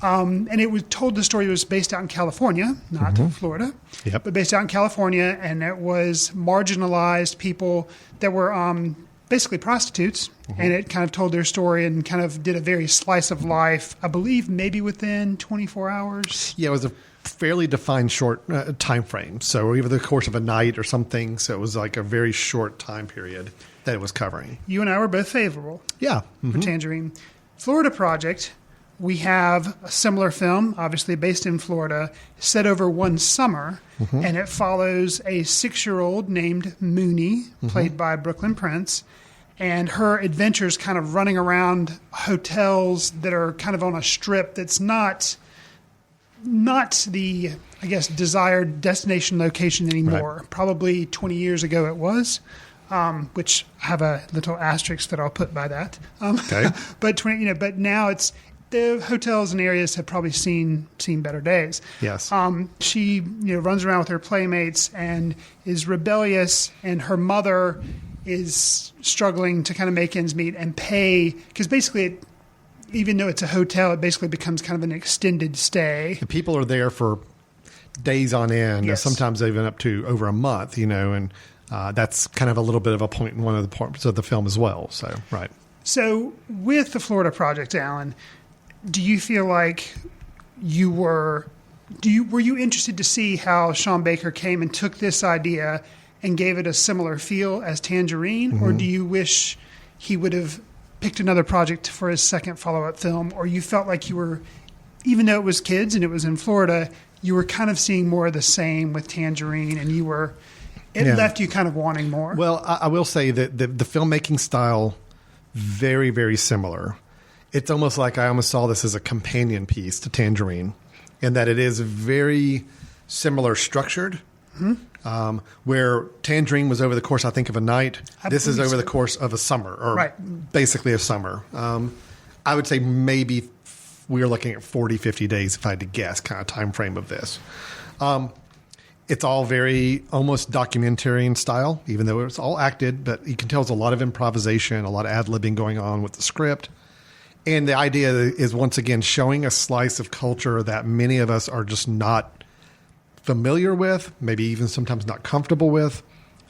And it was told the story was based out in California, not Florida, but based out in California, and it was marginalized people that were basically prostitutes, and it kind of told their story and kind of did a very slice of life, I believe maybe within 24 hours. Yeah, it was a fairly defined short time frame, so over the course of a night or something, so it was like a very short time period that it was covering. You and I were both favorable for Tangerine. Florida Project, we have a similar film, obviously based in Florida, set over one summer, and it follows a 6-year-old named Mooney, played by Brooklyn Prince, and her adventures kind of running around hotels that are kind of on a strip that's not the, I guess, desired destination location anymore. Right. Probably 20 years ago it was, which I have a little asterisk that I'll put by that. Okay. But now it's, the hotels and areas have probably seen better days. Yes. She runs around with her playmates and is rebellious, and her mother is struggling to kind of make ends meet and pay, because basically even though it's a hotel, it basically becomes kind of an extended stay. The people are there for days on end, Yes. sometimes even up to over a month, and that's kind of a little bit of a point in one of the parts of the film as well. So, right. So with the Florida Project, Alan, do you feel like were you interested to see how Sean Baker came and took this idea and gave it a similar feel as Tangerine? Or do you wish he would have picked another project for his second follow-up film? Or you felt like you were, even though it was kids and it was in Florida, you were kind of seeing more of the same with Tangerine, and it left you kind of wanting more? Well, I will say that the filmmaking style, very, very similar. It's almost like I almost saw this as a companion piece to Tangerine, in that it is very similar structured. Where Tangerine was over the course, I think, of a night. This is over the course of a summer, or basically a summer. I would say maybe we're looking at 40, 50 days, if I had to guess, kind of time frame of this. It's all very almost documentary in style, even though it's all acted, but you can tell there's a lot of improvisation, a lot of ad-libbing going on with the script. And the idea is, once again, showing a slice of culture that many of us are just not familiar with, maybe even sometimes not comfortable with,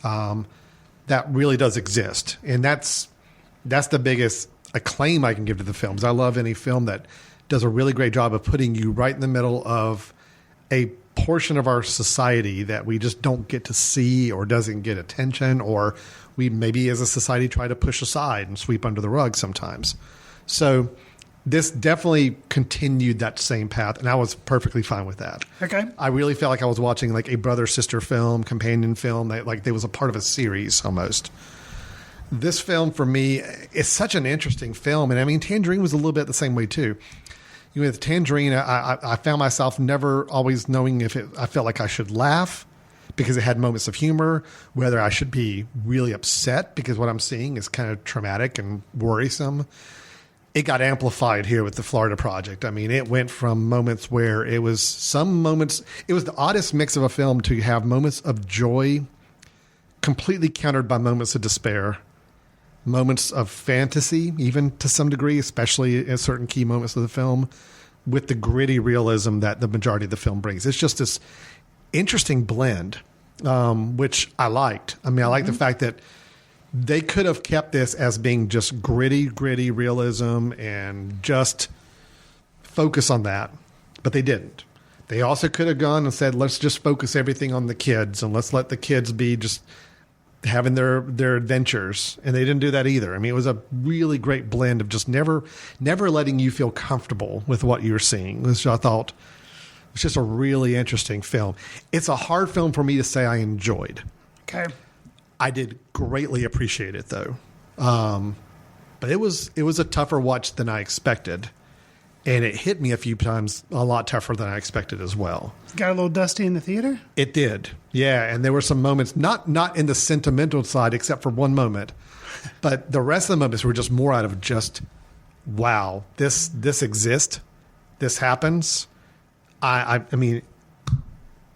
that really does exist. And that's the biggest acclaim I can give to the films. I love any film that does a really great job of putting you right in the middle of a portion of our society that we just don't get to see, or doesn't get attention, or we maybe as a society try to push aside and sweep under the rug sometimes. So this definitely continued that same path, and I was perfectly fine with that. Okay. I really felt like I was watching like a brother-sister film, companion film, like there was a part of a series almost. This film, for me, is such an interesting film. And I mean, Tangerine was a little bit the same way too. With Tangerine, I found myself never always knowing if I felt like I should laugh because it had moments of humor, whether I should be really upset because what I'm seeing is kind of traumatic and worrisome. It got amplified here with the Florida Project. I mean, it went from moments where it was the oddest mix of a film to have moments of joy completely countered by moments of despair, moments of fantasy, even to some degree, especially in certain key moments of the film, with the gritty realism that the majority of the film brings. It's just this interesting blend, which I liked. I mean, I like the fact that they could have kept this as being just gritty realism and just focus on that, but they didn't. They also could have gone and said, let's just focus everything on the kids and let's let the kids be just having their adventures. And they didn't do that either. I mean, it was a really great blend of just never letting you feel comfortable with what you're seeing, which I thought was just a really interesting film. It's a hard film for me to say I enjoyed. Okay. I did greatly appreciate it though. But it was a tougher watch than I expected. And it hit me a few times a lot tougher than I expected as well. Got a little dusty in the theater? It did. Yeah. And there were some moments, not in the sentimental side, except for one moment, but the rest of the moments were just more out of just, wow, this exists. This happens. I mean,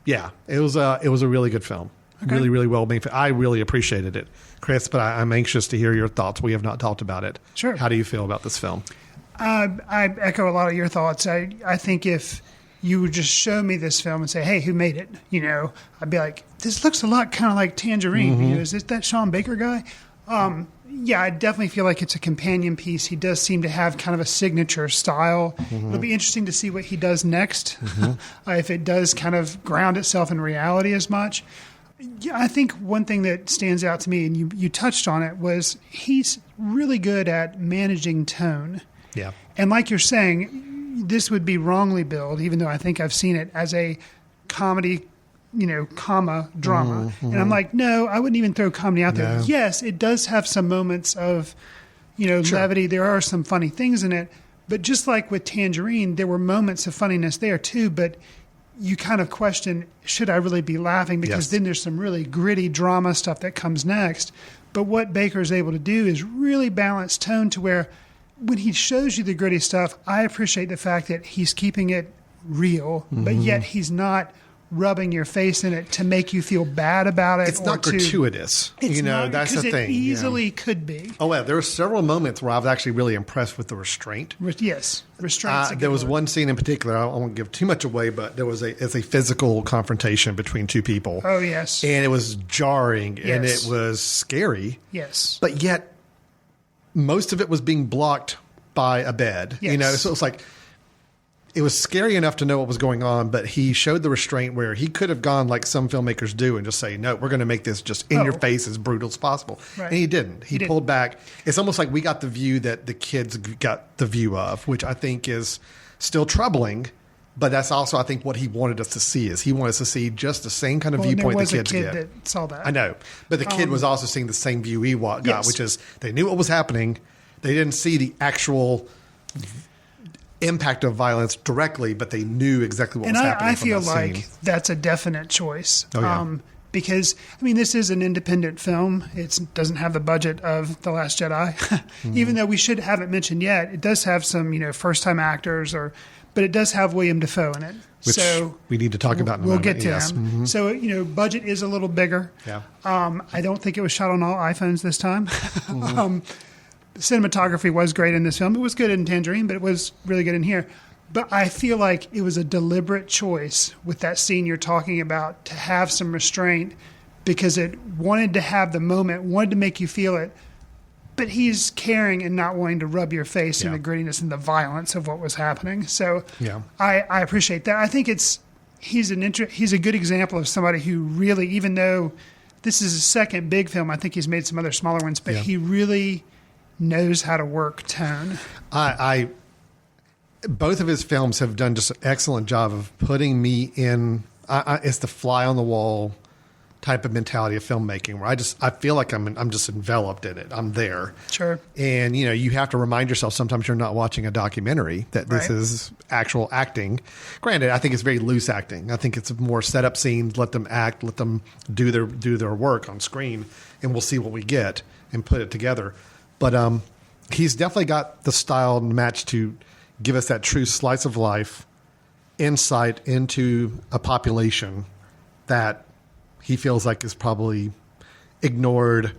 yeah, it was a really good film. Okay. Really, really well made. I really appreciated it, Chris, but I'm anxious to hear your thoughts. We have not talked about it. Sure. How do you feel about this film? I echo a lot of your thoughts. I think if you would just show me this film and say, hey, who made it? I'd be like, this looks a lot kind of like Tangerine. Mm-hmm. Is it that Sean Baker guy? Yeah, I definitely feel like it's a companion piece. He does seem to have kind of a signature style. Mm-hmm. It'll be interesting to see what he does next, if it does kind of ground itself in reality as much. Yeah, I think one thing that stands out to me, and you touched on it, was he's really good at managing tone. Yeah. And like you're saying, this would be wrongly billed, even though I think I've seen it as a comedy, comma drama. Mm-hmm. And I'm like, no, I wouldn't even throw comedy out there. No. Yes, it does have some moments of, Sure. levity. There are some funny things in it. But just like with Tangerine, there were moments of funniness there too, but you kind of question, should I really be laughing? Because then there's some really gritty drama stuff that comes next. But what Baker's able to do is really balance tone to where when he shows you the gritty stuff, I appreciate the fact that he's keeping it real, but yet he's not rubbing your face in it to make you feel bad about it. It's not gratuitous. It's not, that's the thing. It easily could be. Oh, yeah. There were several moments where I was actually really impressed with the restraint. Yes. Restraint's a good there was word. one scene in particular, I won't give too much away, but it's a physical confrontation between two people. Oh, yes. And it was jarring and Yes. it was scary. Yes. But yet, most of it was being blocked by a bed. Yes. So it's like, it was scary enough to know what was going on, but he showed the restraint where he could have gone like some filmmakers do and just say, no, we're going to make this just in your face as brutal as possible. Right. And he didn't. He didn't. pulled back. It's almost like we got the view that the kids got the view of, which I think is still troubling. But that's also, I think, what he wanted us to see is he wanted us to see just the same kind of Well, and viewpoint the there was kids a kid get. that saw that. I know. But the kid was also seeing the same view he got, Yes. which is they knew what was happening. They didn't see the actual impact of violence directly, but they knew exactly what was happening. I feel from that like scene. that's a definite choice. Oh, yeah. Because, I mean, this is an independent film. It doesn't have the budget of The Last Jedi. Even though we should have it mentioned yet, it does have some, first-time actors, but it does have William Dafoe in it. Which so we need to talk about in a we'll moment. get to Yes. him. So, budget is a little bigger. Yeah. I don't think it was shot on all iPhones this time. Cinematography was great in this film. It was good in Tangerine, but it was really good in here. But I feel like it was a deliberate choice with that scene you're talking about to have some restraint because it wanted to have the moment, wanted to make you feel it. But he's caring and not wanting to rub your face in the grittiness and the violence of what was happening. So Yeah. I appreciate that. I think he's a good example of somebody who really, even though this is his second big film, I think he's made some other smaller ones, but he really knows how to work tone. Both of his films have done just an excellent job of putting me in. It's the fly on the wall type of mentality of filmmaking, where I feel like I'm just enveloped in it. I'm there. Sure. And you have to remind yourself sometimes you're not watching a documentary, that this Right. is actual acting. Granted, I think it's very loose acting. I think it's more set up scenes, let them act, let them do their work on screen, and we'll see what we get and put it together. But he's definitely got the style match to give us that true slice of life insight into a population that he feels like is probably ignored,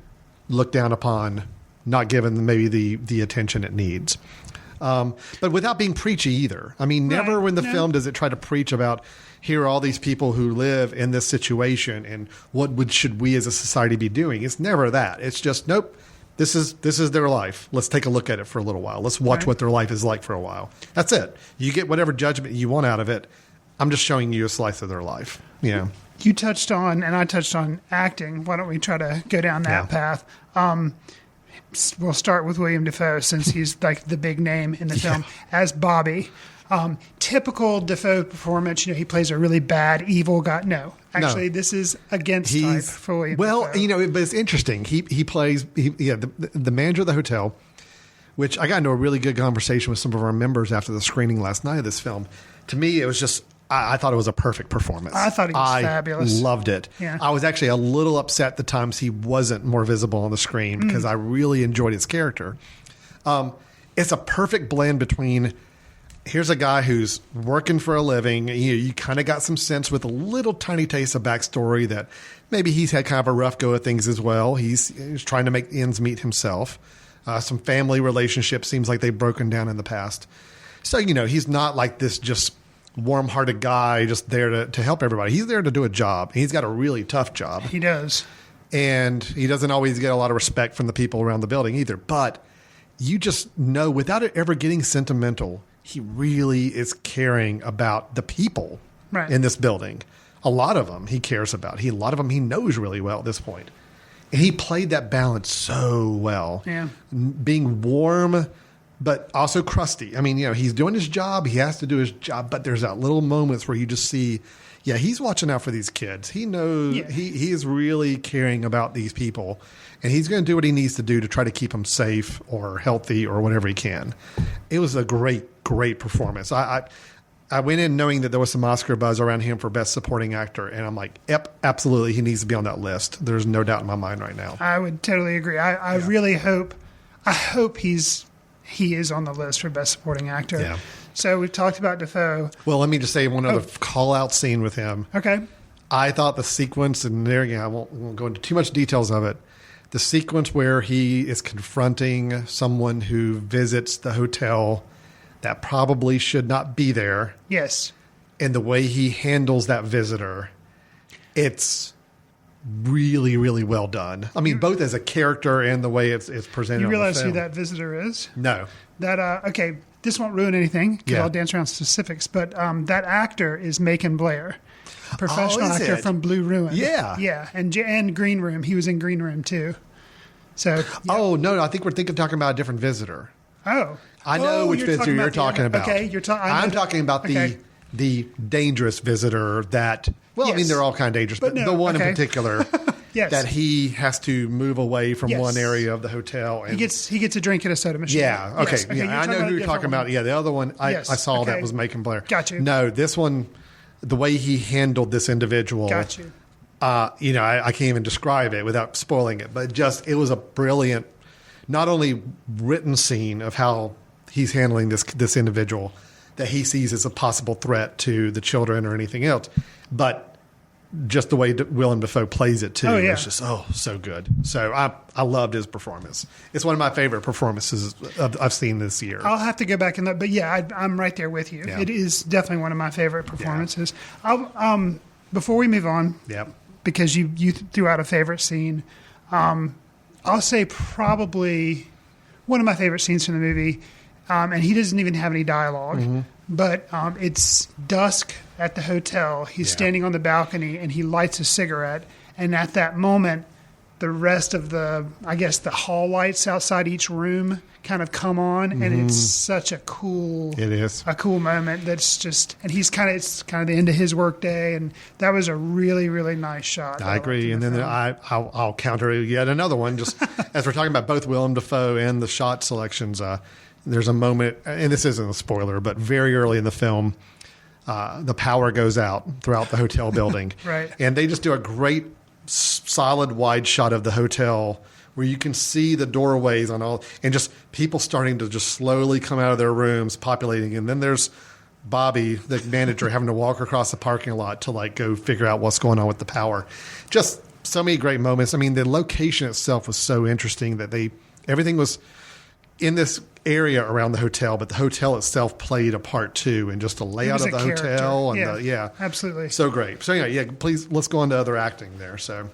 looked down upon, not given maybe the attention it needs. But without being preachy either. I mean, never in the film does it try to preach about here are all these people who live in this situation and should we as a society be doing. It's never that. It's just, nope, this is their life. Let's take a look at it for a little while. Let's watch what their life is like for a while. That's it. You get whatever judgment you want out of it. I'm just showing you a slice of their life. Yeah. You touched on, and I touched on acting. Why don't we try to go down that path? We'll start with William Dafoe, since he's like the big name in the film as Bobby. Typical Dafoe performance. He plays a really bad, evil guy. No, actually, this is against type for William Dafoe. But it's interesting. He plays the manager of the hotel, which I got into a really good conversation with some of our members after the screening last night of this film. To me, it was just, I thought it was a perfect performance. I thought he was fabulous. Loved it. Yeah. I was actually a little upset the times he wasn't more visible on the screen because I really enjoyed his character. It's a perfect blend between, here's a guy who's working for a living. You kind of got some sense with a little tiny taste of backstory that maybe he's had kind of a rough go of things as well. He's trying to make ends meet himself. Some family relationships seems like they've broken down in the past. So, he's not like this just warm-hearted guy just there to help everybody. He's there to do a job. He's got a really tough job. He does. And he doesn't always get a lot of respect from the people around the building either. But you just know, without it ever getting sentimental, he really is caring about the people in this building. A lot of them he cares about. A lot of them he knows really well at this point. And he played that balance so well. Yeah. Being warm, but also crusty. I mean, he's doing his job. He has to do his job. But there's that little moments where you just see, he's watching out for these kids. He knows he is really caring about these people. And he's going to do what he needs to do to try to keep them safe or healthy or whatever he can. It was a great, great performance. I went in knowing that there was some Oscar buzz around him for Best Supporting Actor. And I'm like, yep, absolutely. He needs to be on that list. There's no doubt in my mind right now. I would totally agree. I really hope he is on the list for Best Supporting Actor. Yeah. So we've talked about Defoe. Well, let me just say one other call-out scene with him. Okay. I thought the sequence, and there again, I won't go into too much details of it. The sequence where he is confronting someone who visits the hotel that probably should not be there, Yes. and the way he handles that visitor, it's really, really well done. I mean, both as a character and the way it's presented. You realize on the who film. that visitor is? No. That okay, this won't ruin anything because Yeah. I'll dance around specifics. But that actor is Macon Blair, professional Oh, is actor it? from Blue Ruin. Yeah. yeah, and Green Room. He was in Green Room too. So yeah. Oh, no, I think we're talking about a different visitor. Oh, I know which visitor you're talking about. Okay, I'm talking about the dangerous visitor that, well, I mean, Yes. they're all kind of dangerous, but no, the one in okay. particular Yes. that he has to move away from Yes. one area of the hotel. And He gets a drink at a soda machine. yeah, okay. Yes. Yeah, I know who you're talking about. Yeah, the other one I Yes. saw that Okay. was Macon Blair. Got you. No, this one, the way he handled this individual. Got you. I can't even describe it without spoiling it, but it was a brilliant, not only written scene of how he's handling this individual that he sees as a possible threat to the children or anything else, but just the way Willem Dafoe plays it too. Oh, yeah. It's just, so good. So I loved his performance. It's one of my favorite performances I've seen this year. I'll have to go back and look, but yeah, I'm right there with you. Yeah. It is definitely one of my favorite performances. Before we move on, Yep. because you threw out a favorite scene, I'll say probably one of my favorite scenes from the movie, and he doesn't even have any dialogue, Mm-hmm. but it's dusk at the hotel. He's Yeah. standing on the balcony and he lights a cigarette, and at that moment, the rest of the hall lights outside each room kind of come on, and it's such a cool It is. a cool moment. That's just, and it's kind of the end of his work day, and that was a really, really nice shot. I agree. And then I'll counter yet another one. Just as we're talking about both Willem Dafoe and the shot selections, there's a moment, and this isn't a spoiler, but very early in the film, the power goes out throughout the hotel building. Right. And they just do a great solid wide shot of the hotel where you can see the doorways on all, and just people starting to just slowly come out of their rooms, populating. And then there's Bobby, the manager, having to walk across the parking lot to go figure out what's going on with the power. Just so many great moments. I mean, the location itself was so interesting that everything was in this area around the hotel, but the hotel itself played a part too, and just the layout of the hotel and absolutely. so great. So anyway, please let's go on to other acting there. So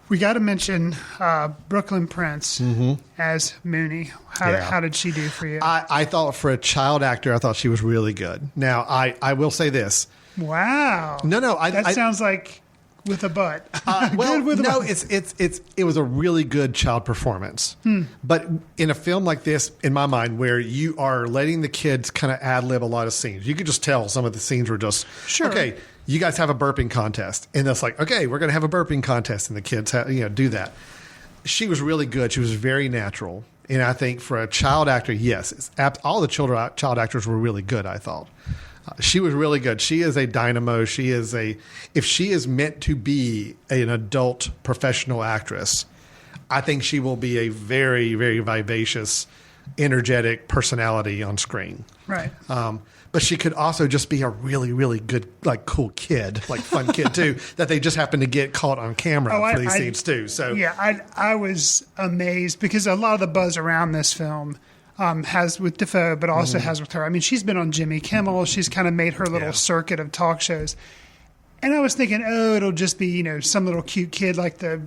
We got to mention Brooklyn Prince as Mooney. How did she do for you? I thought for a child actor, I thought she was really good. Now I will say this. Wow. No, that sounds like with a butt. Well, Good with a no, butt. it was a really good child performance. But in a film like this, in my mind, where you are letting the kids kind of ad lib a lot of scenes, you could just tell some of the scenes were just Sure. okay. You guys have a burping contest, and it's like, okay, we're going to have a burping contest, and the kids do that. She was really good. She was very natural, and I think for a child actor, yes, all the child actors were really good. I thought. She was really good. She is a dynamo. If she is meant to be an adult professional actress, I think she will be a very, very vivacious, energetic personality on screen. Right. But she could also just be a really, really good, cool kid, fun kid too, that they just happen to get caught on camera for these scenes too. So yeah, I was amazed because a lot of the buzz around this film has with Defoe, but also has with her. I mean, she's been on Jimmy Kimmel. She's kind of made her little circuit of talk shows. And I was thinking, it'll just be, some little cute kid like the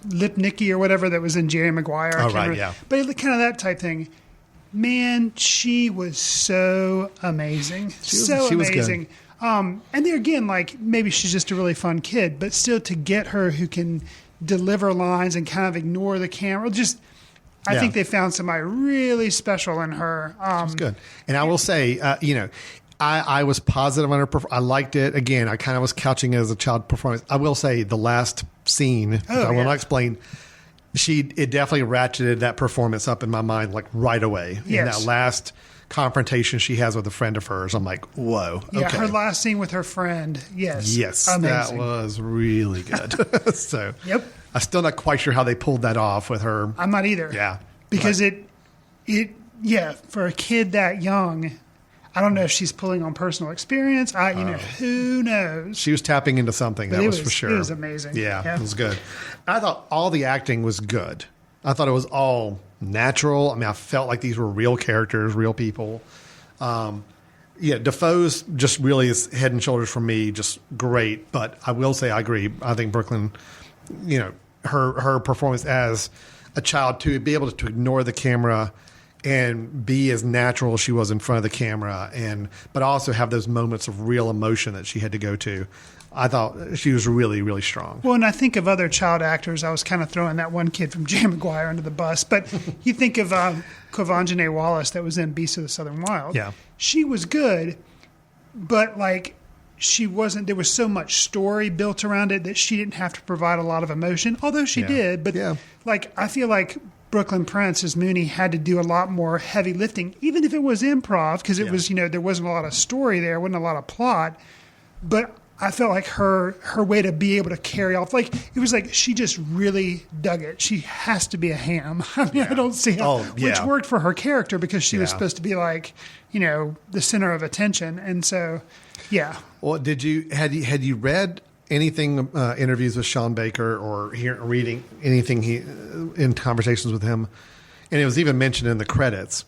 Lipnicki or whatever that was in Jerry Maguire. Oh, right, yeah. But kind of that type thing. Man, she was so amazing. She was amazing. Good. And there again, maybe she's just a really fun kid, but still to get her who can deliver lines and kind of ignore the camera, I think they found somebody really special in her. She's good. And I will say, I was positive on her. I liked it. Again, I kind of was couching it as a child performance. I will say the last scene, I will not explain, it definitely ratcheted that performance up in my mind right away. Yes. In that last confrontation she has with a friend of hers, I'm like, whoa. Yeah, okay. her last scene with her friend. Yes. Amazing. That Amazing. was really good. So Yep. I'm still not quite sure how they pulled that off with her. I'm not either. Yeah. Because for a kid that young, I don't know if she's pulling on personal experience. Who knows? She was tapping into something, that was for sure. It was amazing. Yeah, it was good. I thought all the acting was good. I thought it was all natural. I mean, I felt like these were real characters, real people. Defoe's just really is head and shoulders for me, just great. But I will say I agree. I think Brooklyn, her performance as a child, to be able to ignore the camera and be as natural as she was in front of the camera, but also have those moments of real emotion that she had to go to. I thought she was really, really strong. Well, and I think of other child actors. I was kind of throwing that one kid from Jerry Maguire under the bus. But you think of Quvenzhané Wallis that was in Beasts of the Southern Wild. Yeah. She was good, but she wasn't. There was so much story built around it that she didn't have to provide a lot of emotion, although she did. But I feel like Brooklyn Prince as Mooney had to do a lot more heavy lifting, even if it was improv, because it was, there wasn't a lot of story there, wasn't a lot of plot. But I felt like her way to be able to carry off, it was like she just really dug it. She has to be a ham. I mean, I don't see how, which worked for her character because she was supposed to be the center of attention. And so, yeah. Well, had you read anything, interviews with Sean Baker or reading anything in conversations with him? And it was even mentioned in the credits,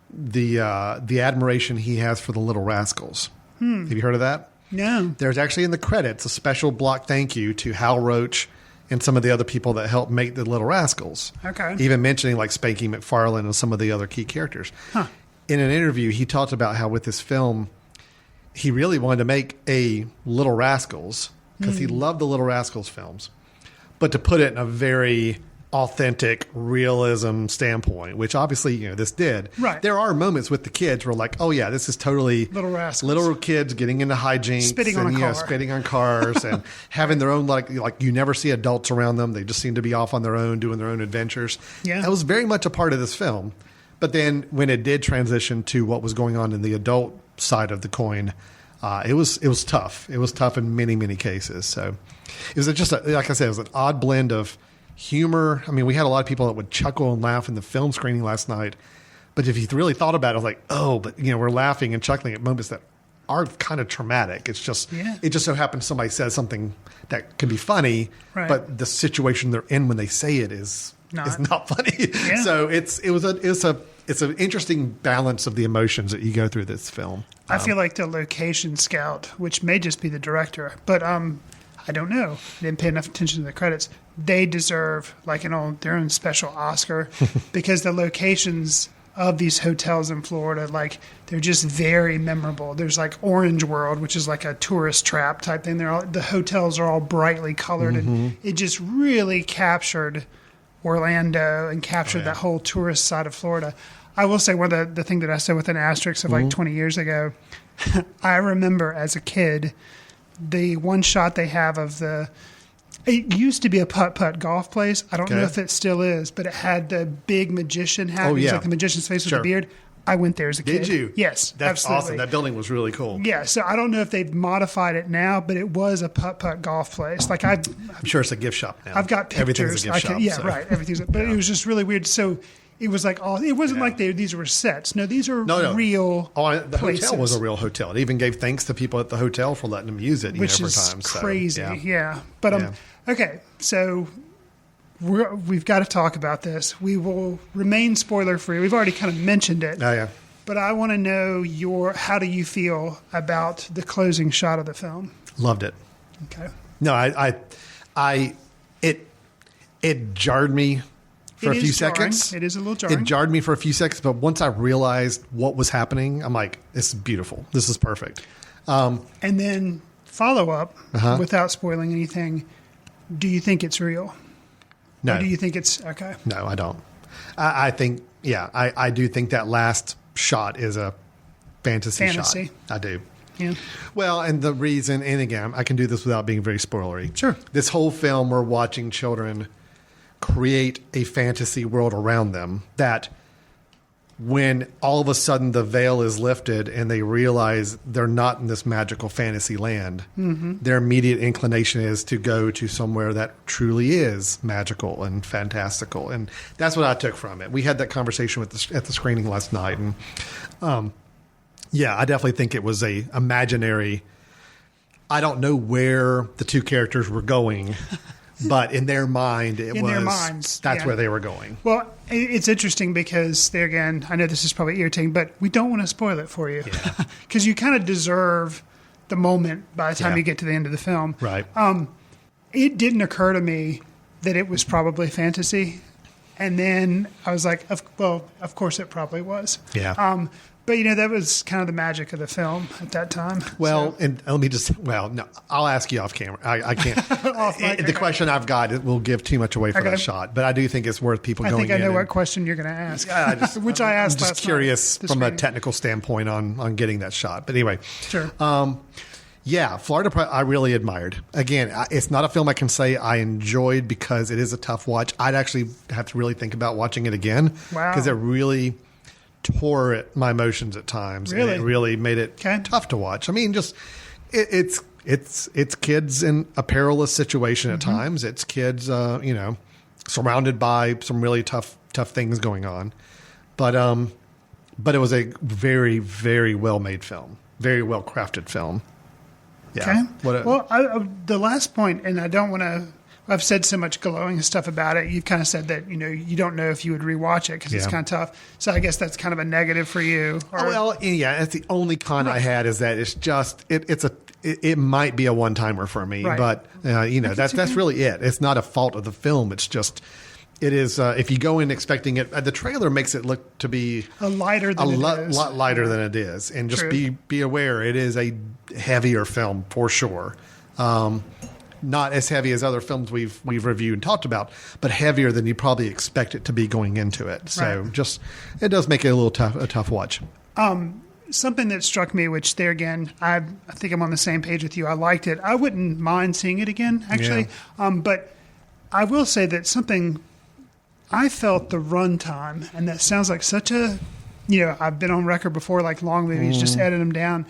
the admiration he has for the Little Rascals. Have you heard of that? No. There's actually in the credits a special block thank you to Hal Roach and some of the other people that helped make the Little Rascals. Okay. Even mentioning Spanky McFarlane and some of the other key characters. Huh. In an interview, he talked about how with this film, he really wanted to make a Little Rascals because he loved the Little Rascals films, but to put it in a very authentic realism standpoint, which obviously, this did. Right. There are moments with the kids where oh yeah, this is totally Little Rascals. Little kids getting into hijinks. Spitting on a car. Spitting on cars and having their own, you never see adults around them. They just seem to be off on their own, doing their own adventures. Yeah. That was very much a part of this film. But then when it did transition to what was going on in the adult side of the coin, it was tough. It was tough in many, many cases. So it was just, like I said, it was an odd blend of humor. I mean, we had a lot of people that would chuckle and laugh in the film screening last night. But if you really thought about it, I was we're laughing and chuckling at moments that are kind of traumatic. It's just, it just so happens somebody says something that can be funny, but the situation they're in when they say it is not funny. Yeah. So it's an interesting balance of the emotions that you go through this film. I feel like the location scout, which may just be the director, but I don't know. I didn't pay enough attention to the credits. They deserve their own special Oscar because the locations of these hotels in Florida, they're just very memorable. There's Orange World, which is like a tourist trap type thing. The hotels are all brightly colored, and it just really captured Orlando and captured that whole tourist side of Florida. I will say one of the thing that I said with an asterisk of 20 years ago, I remember as a kid, the one shot they have of it used to be a putt-putt golf place. I don't know if it still is, but it had the big magician hat. It was like the magician's face with the beard. I went there as a kid. Did you? Yes, that's absolutely. Awesome. That building was really cool. Yeah, so I don't know if they've modified it now, but it was a putt-putt golf place. I'm sure it's a gift shop now. I've got pictures. Everything's a gift shop. Yeah, right. Everything's. But it was just really weird. So it was it wasn't like these were sets. No, these are real. The places. hotel was a real hotel. It even gave thanks to people at the hotel for letting them use it. Which is times. crazy. So, But okay, so we've got to talk about this. We will remain spoiler free. We've already kind of mentioned it. Oh yeah. But I want to know how do you feel about the closing shot of the film? Loved it. Okay. No, it jarred me for a few seconds. It is a little jarring. It jarred me for a few seconds, but once I realized what was happening, I'm like, this is beautiful. This is perfect. And then follow up, without spoiling anything, do you think it's real? No. Or do you think it's okay? No, I don't. I think, I do think that last shot is a fantasy shot. I do. Yeah. Well, and the reason, and again, I can do this without being very spoilery. Sure. This whole film, we're watching children create a fantasy world around them that when all of a sudden the veil is lifted and they realize they're not in this magical fantasy land, their immediate inclination is to go to somewhere that truly is magical and fantastical. And that's what I took from it. We had that conversation at the screening last night. And Yeah, I definitely think it was a imaginary. I don't know where the two characters were going, but in their mind, their minds, that's yeah. where they were going. Well, it's interesting because there again, I know this is probably irritating, but we don't want to spoil it for you because you kind of deserve the moment by the time you get to the end of the film. Right. It didn't occur to me that it was probably fantasy. And then I was like, of course it probably was. Yeah. But, that was kind of the magic of the film at that time. Well, and let me just, no, I'll ask you off camera. I can't. The question I've got, it will give too much away for that shot. But I do think it's worth people going in. I think I know what question you're going to ask, which I asked last night. I'm just curious from a technical standpoint on getting that shot. But anyway. Sure. Yeah, Florida, I really admired. Again, it's not a film I can say I enjoyed because it is a tough watch. I'd actually have to really think about watching it again. Wow. Because it really tore at my emotions at times. Really? And it really made it tough to watch. I mean, just it's kids in a perilous situation at times. It's kids, surrounded by some really tough things going on. But it was a very, very well-made film. Very well-crafted film. Yeah. Okay. The last point, and I don't want to. I've said so much glowing stuff about it. You've kind of said that you don't know if you would rewatch it because it's kind of tough. So I guess that's kind of a negative for you. That's the only con I had is that it's just it might be a one-timer for me, but that's really it. It's not a fault of the film. It's just. It is if you go in expecting it. The trailer makes it look to be a lot lighter than it is, and just be aware it is a heavier film for sure. Not as heavy as other films we've reviewed and talked about, but heavier than you probably expect it to be going into it. So it does make it a tough watch. Something that struck me, which there again, I think I'm on the same page with you. I liked it. I wouldn't mind seeing it again, actually. Yeah. But I will say that something. I felt the runtime, and that sounds like such a, I've been on record before, like long movies, just edit them down.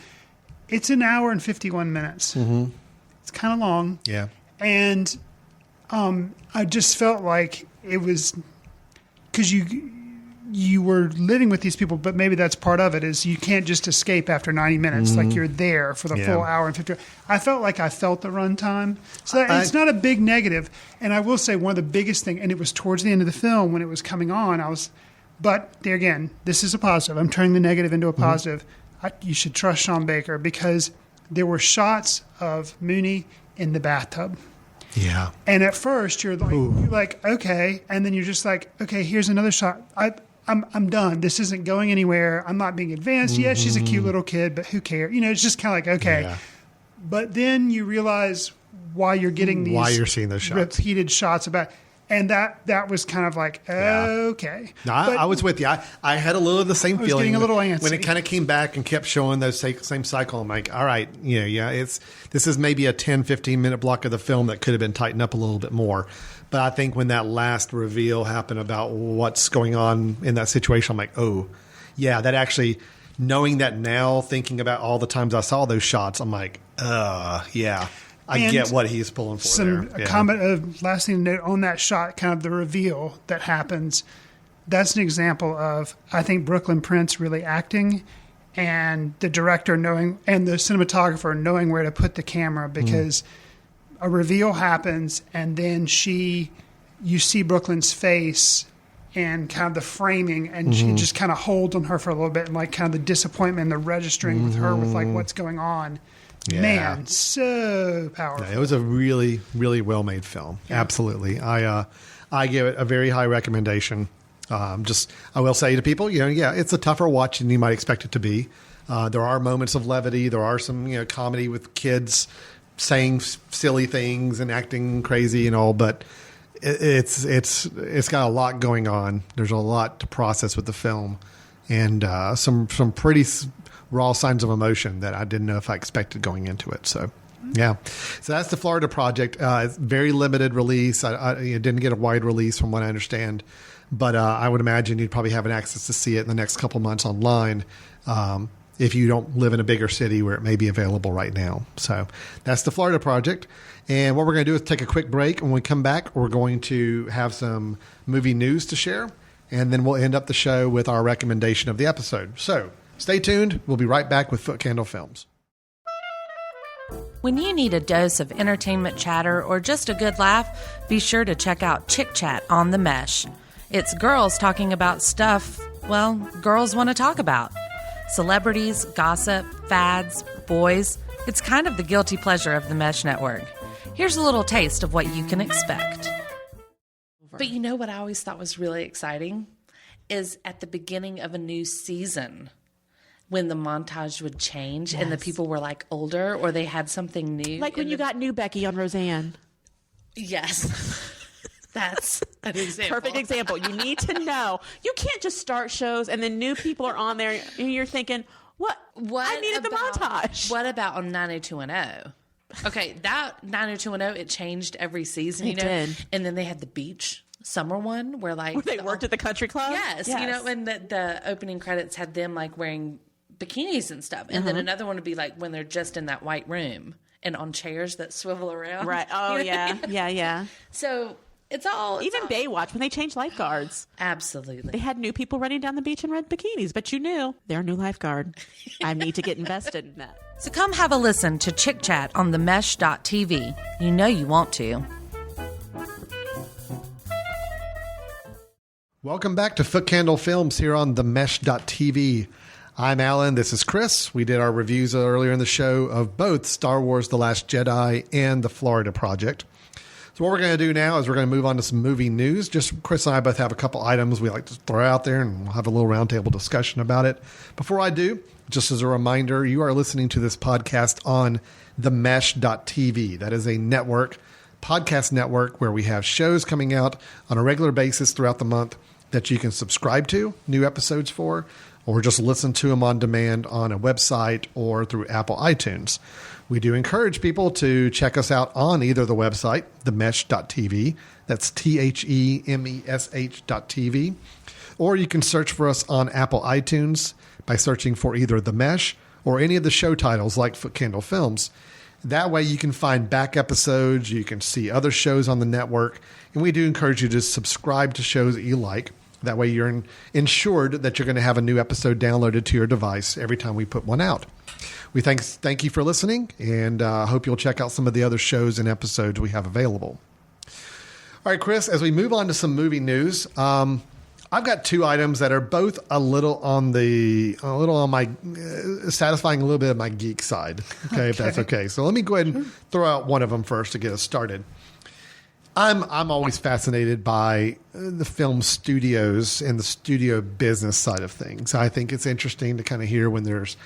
It's an hour and 51 minutes. Mm-hmm. It's kind of long. Yeah. And I just felt like it was, because you were living with these people, but maybe that's part of it, is you can't just escape after 90 minutes. Like you're there for the full hour and 50. I felt like I felt the runtime. So it's not a big negative. And I will say one of the biggest things, and it was towards the end of the film when it was coming on, but there again, this is a positive. I'm turning the negative into a positive. You should trust Sean Baker because there were shots of Mooney in the bathtub. Yeah. And at first you're like, okay. And then you're just like, okay, here's another shot. I'm done. This isn't going anywhere. I'm not being advanced. Yeah, she's a cute little kid, but who cares? It's just kind of like, okay. Yeah. But then you realize why you're getting these why you're seeing those shots. Repeated shots about, and that was kind of like, okay. No, I was with you. I had a little of the same feeling. Getting a little antsy. When it kind of came back and kept showing those same cycle. I'm like, all right, this is maybe a 10, 15-minute block of the film that could have been tightened up a little bit more. But I think when that last reveal happened about what's going on in that situation, I'm like, oh, yeah, that actually, knowing that now, thinking about all the times I saw those shots, I'm like, yeah, I get what he's pulling for there. A comment of last thing to note on that shot, kind of the reveal that happens. That's an example of, I think, Brooklyn Prince really acting and the director knowing, and the cinematographer knowing where to put the camera because a reveal happens, and then you see Brooklyn's face and kind of the framing, and she just kind of holds on her for a little bit, and like kind of the disappointment and the registering with her with like what's going on. Yeah. Man, so powerful. Yeah, it was a really, really well-made film. Yeah. Absolutely. I give it a very high recommendation. I will say to people, it's a tougher watch than you might expect it to be. There are moments of levity. There are some, comedy with kids saying silly things and acting crazy and all, but it's got a lot going on. There's a lot to process with the film, and some pretty raw signs of emotion that I didn't know if I expected going into it. So, yeah. So that's the Florida Project. It's very limited release. I didn't get a wide release from what I understand, but I would imagine you'd probably have an access to see it in the next couple months online. If you don't live in a bigger city where it may be available right now. So that's the Florida Project. And what we're going to do is take a quick break. When we come back, we're going to have some movie news to share. And then we'll end up the show with our recommendation of the episode. So Stay tuned. We'll be right back with Footcandle Films. When you need a dose of entertainment chatter or just a good laugh, be sure to check out Chick Chat on the Mesh. It's girls talking about stuff, well, girls want to talk about. Celebrities, gossip, fads, boys. It's kind of the guilty pleasure of the Mesh Network. Here's a little taste of what you can expect. But you know what I always thought was really exciting? Is at the beginning of a new season, when the montage would change and the people were like older or they had something new. Like when you got new Becky on Roseanne. Yes. That's an example. Perfect example. You need to know. You can't just start shows and then new people are on there and you're thinking, what I needed the montage. What about on 90210? Okay, that 90210, it changed every season, It did. And then they had the beach summer one where they worked at the country club? Yes. And the opening credits had them like wearing bikinis and stuff. And then another one would be like when they're just in that white room and on chairs that swivel around. Right. Oh, yeah. Yeah. So it's all... Even Baywatch, when they changed lifeguards. Absolutely. They had new people running down the beach in red bikinis, but you knew they're a new lifeguard. I need to get invested in that. So come have a listen to Chick Chat on themesh.tv. You know you want to. Welcome back to Footcandle Films here on themesh.tv. I'm Alan. This is Chris. We did our reviews earlier in the show of both Star Wars The Last Jedi and The Florida Project. So what we're going to do now is we're going to move on to some movie news. Just Chris and I both have a couple items we like to throw out there, and we'll have a little roundtable discussion about it. Before I do, just as a reminder, you are listening to this podcast on themesh.tv. That is a network, podcast network, where we have shows coming out on a regular basis throughout the month that you can subscribe to, new episodes for, or just listen to them on demand on a website or through Apple iTunes. We do encourage people to check us out on either the website, themesh.tv, that's THEMESH.tv, or you can search for us on Apple iTunes by searching for either The Mesh or any of the show titles like Footcandle Films. That way you can find back episodes, you can see other shows on the network, and we do encourage you to subscribe to shows that you like. That way you're ensured that you're going to have a new episode downloaded to your device every time we put one out. We thank you for listening, and hope you'll check out some of the other shows and episodes we have available. All right, Chris, as we move on to some movie news, I've got two items that are both a little on my satisfying a little bit of my geek side. Okay, if that's okay. So let me go ahead and throw out one of them first to get us started. I'm always fascinated by the film studios and the studio business side of things. I think it's interesting to kind of hear when there's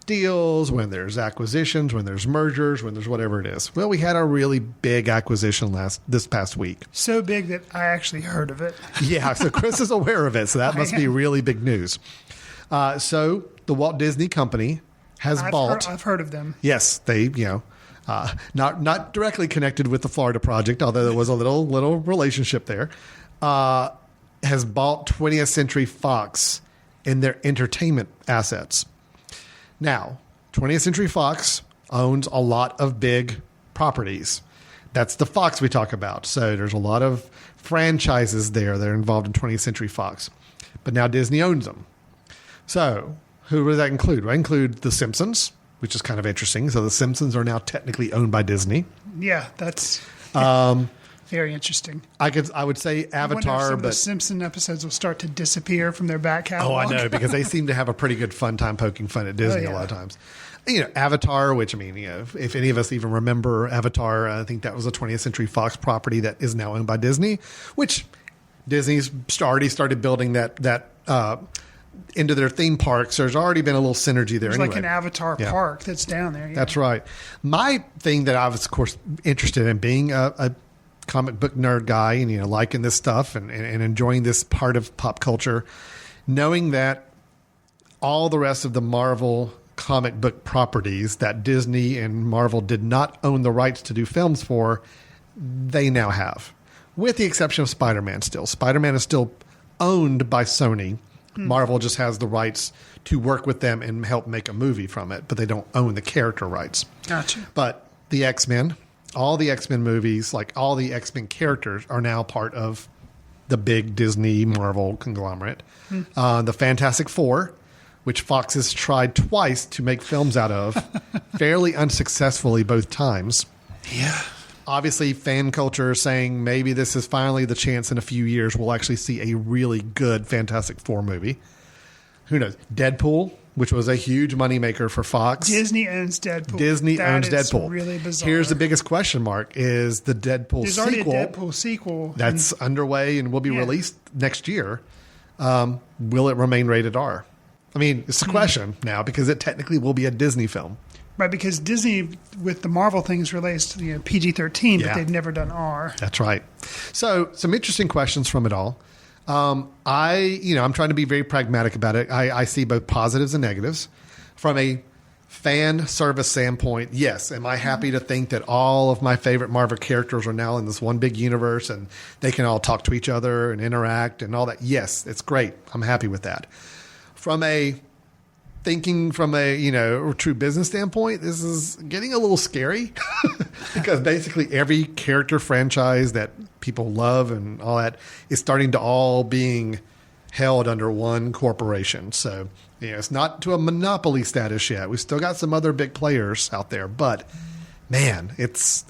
deals, when there's acquisitions, when there's mergers, when there's whatever it is. Well, we had a really big acquisition this past week. So big that I actually heard of it. Yeah, so Chris is aware of it, so that must be really big news. So the Walt Disney Company has bought... I've heard of them. Yes, they, not directly connected with the Florida Project, although there was a little relationship there, has bought 20th Century Fox in their entertainment assets. Now, 20th Century Fox owns a lot of big properties. That's the Fox we talk about. So there's a lot of franchises there that are involved in 20th Century Fox. But now Disney owns them. So who does that include? Well, I include The Simpsons, which is kind of interesting. So The Simpsons are now technically owned by Disney. Yeah, that's very interesting. I would say Avatar, but the Simpson episodes will start to disappear from their back catalog. Oh, I know, because they seem to have a pretty good fun time poking fun at Disney a lot of times. Avatar, which if any of us even remember Avatar, I think that was a 20th Century Fox property that is now owned by Disney, which Disney's already started building that into their theme parks. There's already been a little synergy there. There's like an Avatar park that's down there. Yeah. That's right. My thing that I was, of course, interested in, being a comic book nerd guy and, liking this stuff and enjoying this part of pop culture, knowing that all the rest of the Marvel comic book properties that Disney and Marvel did not own the rights to do films for, they now have, with the exception of Spider-Man still. Spider-Man is still owned by Sony. Marvel just has the rights to work with them and help make a movie from it, but they don't own the character rights. Gotcha. But the X-Men, all the X-Men movies, like all the X-Men characters, are now part of the big Disney Marvel conglomerate. The Fantastic Four, which Fox has tried twice to make films out of, fairly unsuccessfully both times. Yeah. Obviously, fan culture is saying maybe this is finally the chance in a few years we'll actually see a really good Fantastic Four movie. Who knows? Deadpool, which was a huge moneymaker for Fox. Disney owns Deadpool. Disney owns Deadpool. Really bizarre. Here's the biggest question mark: is the Deadpool There's sequel? already a Deadpool sequel That's underway and will be Yeah. released next year. Will it remain rated R? I mean, it's a question now because it technically will be a Disney film. Right, because Disney with the Marvel things released PG-13, Yeah. but they've never done R. That's right. So some interesting questions from it all. I'm trying to be very pragmatic about it. I see both positives and negatives. From a fan service standpoint, yes. Am I happy to think that all of my favorite Marvel characters are now in this one big universe and they can all talk to each other and interact and all that? Yes, it's great. I'm happy with that. From a true business standpoint, this is getting a little scary because basically every character franchise that people love and all that is starting to all being held under one corporation. So, it's not to a monopoly status yet. We've still got some other big players out there, but man, it's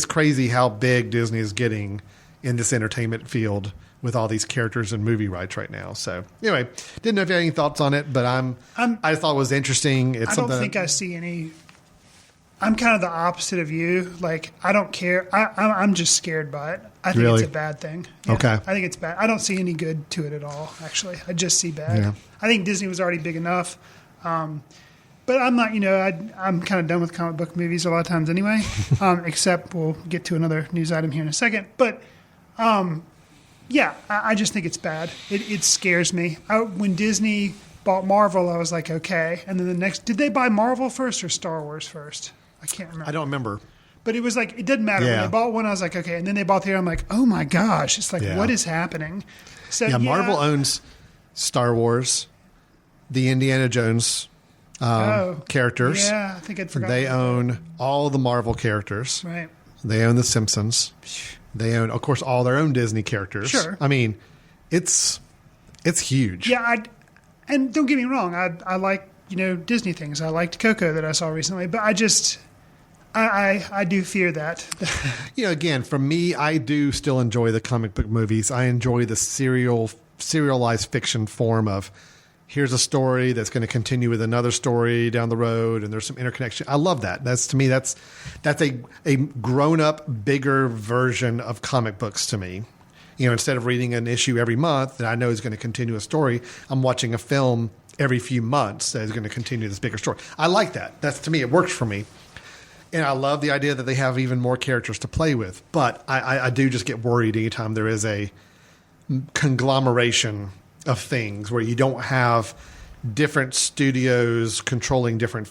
crazy how big Disney is getting in this entertainment field with all these characters and movie rights right now. So anyway, didn't know if you had any thoughts on it, but I just thought it was interesting. I don't think I see any. I'm kind of the opposite of you. Like, I don't care. I'm just scared by it. I think Really? it's a bad thing. Yeah, Okay. I think it's bad. I don't see any good to it at all, actually. I just see bad. Yeah. I think Disney was already big enough. But I'm not, I'm kind of done with comic book movies a lot of times anyway, except we'll get to another news item here in a second. But, yeah, I just think it's bad. It scares me. When Disney bought Marvel, I was like, okay. And then did they buy Marvel first or Star Wars first? I can't remember. I don't remember. But it was like, it didn't matter. Yeah. When they bought one, I was like, okay. And then they bought the other, I'm like, oh my gosh. It's like, Yeah. what is happening? So, Yeah, Marvel owns Star Wars, the Indiana Jones characters. Yeah, I think I'd forgotten. They own all the Marvel characters. Right. They own The Simpsons. They own, of course, all their own Disney characters. Sure. I mean, it's huge. Yeah, and don't get me wrong. I like, Disney things. I liked Coco that I saw recently. But I just, I do fear that. Again, for me, I do still enjoy the comic book movies. I enjoy the serialized fiction form of here's a story that's going to continue with another story down the road, and there's some interconnection. I love that. That's a grown up, bigger version of comic books to me. Instead of reading an issue every month that I know is going to continue a story, I'm watching a film every few months that is going to continue this bigger story. I like that. That's, to me, it works for me. And I love the idea that they have even more characters to play with. But I do just get worried anytime there is a conglomeration of things where you don't have different studios controlling different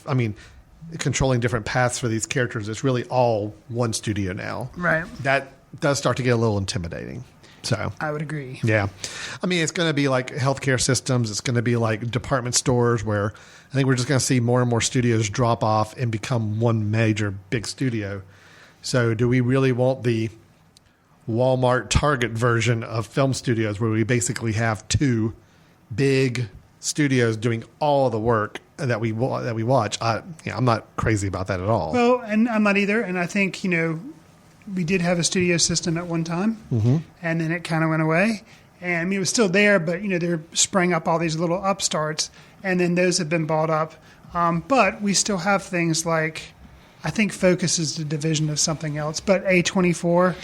paths for these characters. It's really all one studio now. Right. That does start to get a little intimidating. So I would agree. Yeah. I mean, it's going to be like healthcare systems. It's going to be like department stores where I think we're just going to see more and more studios drop off and become one major big studio. So do we really want the Walmart Target version of film studios where we basically have two big studios doing all the work that we watch? I'm not crazy about that at all. Well, and I'm not either. And I think, we did have a studio system at one time, and then it kind of went away. And I mean, it was still there, but there sprang up all these little upstarts, and then those have been bought up. But we still have things like, I think Focus is the division of something else, but A24,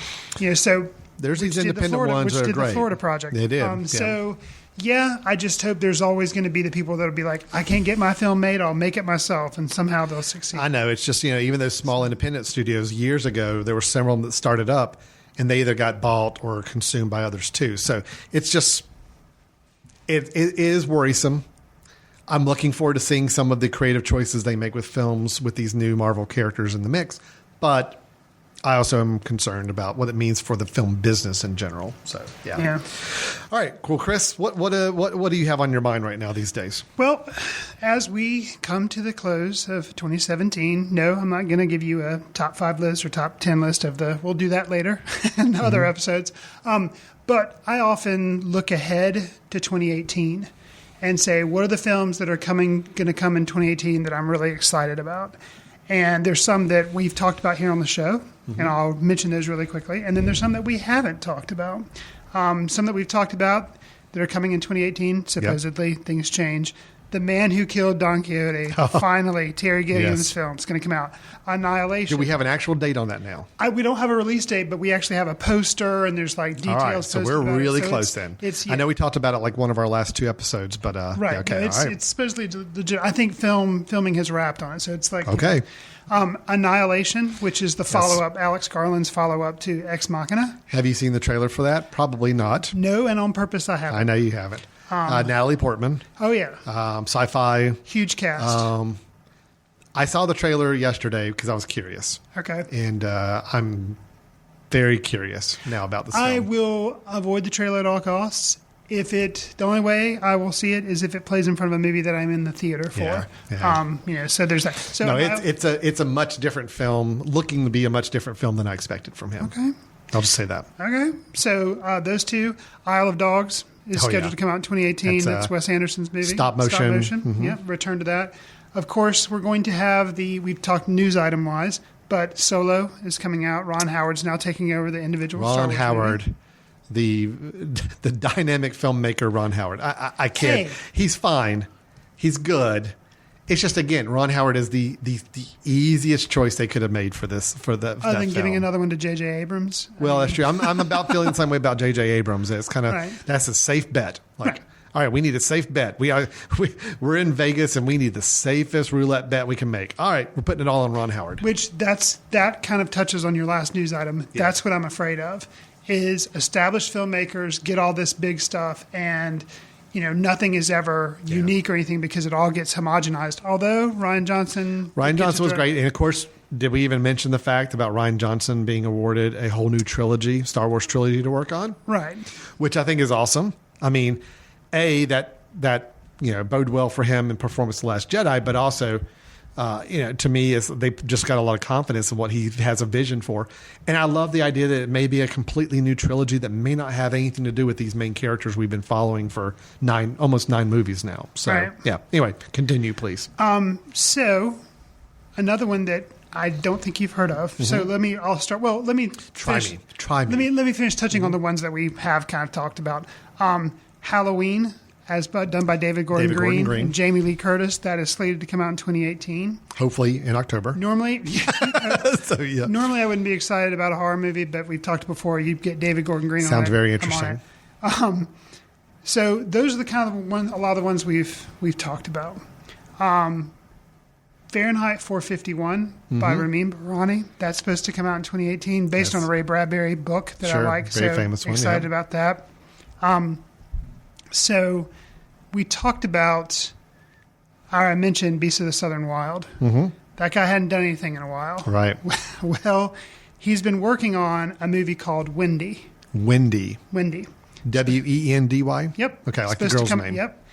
so there's these which did the independent Florida- ones which that are did great. the Florida project. They did. So yeah, I just hope there's always going to be the people that'll be like, I can't get my film made, I'll make it myself, and somehow they'll succeed. I know. It's just, even those small independent studios years ago, there were several that started up and they either got bought or consumed by others too. So it's just, it is worrisome. I'm looking forward to seeing some of the creative choices they make with films with these new Marvel characters in the mix. But I also am concerned about what it means for the film business in general. So, yeah. All right, cool. Chris, what do you have on your mind right now these days? Well, as we come to the close of 2017, no, I'm not going to give you a top 5 list or top 10 list we'll do that later in other episodes. But I often look ahead to 2018. and say, what are the films that are going to come in 2018 that I'm really excited about? And there's some that we've talked about here on the show, and I'll mention those really quickly. And then there's some that we haven't talked about. Some that we've talked about that are coming in 2018, supposedly. Things change. The Man Who Killed Don Quixote, finally, Terry Gilliam's film. It's going to come out. Annihilation. Do we have an actual date on that now? We don't have a release date, but we actually have a poster, and there's like details. All right, so we're really close then. I know we talked about it like one of our last 2 episodes, but right. Yeah, okay, no, it's supposedly legit. I think filming has wrapped on it, so it's like okay. Annihilation, which is the follow-up, Alex Garland's follow-up to Ex Machina. Have you seen the trailer for that? Probably not. No, and on purpose I haven't. I know you haven't. Natalie Portman. Oh, yeah. Sci-fi. Huge cast. I saw the trailer yesterday because I was curious. Okay. And I'm very curious now about this film. I will avoid the trailer at all costs. The only way I will see it is if it plays in front of a movie that I'm in the theater for. Yeah. So there's that. So no, it's a much different film, looking to be a much different film than I expected from him. Okay. I'll just say that. Okay. So those two, Isle of Dogs is scheduled to come out in 2018. That's Wes Anderson's movie. Stop motion. Mm-hmm. Yeah, return to that. Of course, we're going to have we've talked news item-wise, but Solo is coming out. Ron Howard's now taking over the individual Star Wars Howard. The dynamic filmmaker Ron Howard. I can't. Hey. He's fine. He's good. It's just, again, Ron Howard is the easiest choice they could have made for this Other than giving another one to J.J. Abrams. Well, that's true. I'm about feeling the same way about J.J. Abrams. It's kind of that's a safe bet. Like, all right, we need a safe bet. We're in Vegas and we need the safest roulette bet we can make. All right, we're putting it all on Ron Howard. Which that kind of touches on your last news item. Yeah. That's what I'm afraid of. Is established filmmakers get all this big stuff and nothing is ever unique or anything because it all gets homogenized. Although Rian Johnson was great. And of course, did we even mention the fact about Rian Johnson being awarded a whole new trilogy, Star Wars trilogy to work on? Right. Which I think is awesome. I mean, that bode well for him in performance The Last Jedi, but also to me, they've just got a lot of confidence in what he has a vision for. And I love the idea that it may be a completely new trilogy that may not have anything to do with these main characters we've been following for almost 9 movies now. So, yeah. Anyway, continue, please. So, another one that I don't think you've heard of. Mm-hmm. So let me finish touching on the ones that we have kind of talked about. Halloween, as done by David Gordon Green and Jamie Lee Curtis. That is slated to come out in 2018. Hopefully in October. Normally, normally I wouldn't be excited about a horror movie, but we've talked before. You get David Gordon Green on it. Sounds very interesting. So those are the kind of a lot of the ones we've talked about. Fahrenheit 451 by Ramin Bahrani. That's supposed to come out in 2018 based on a Ray Bradbury book that I like. Very famous one. Excited about that. So we talked about, I mentioned Beast of the Southern Wild. Mm-hmm. That guy hadn't done anything in a while. Right. Well, he's been working on a movie called Wendy. Wendy. Wendy. W-E-N-D-Y? Yep. Okay, like the girl's name. Yep.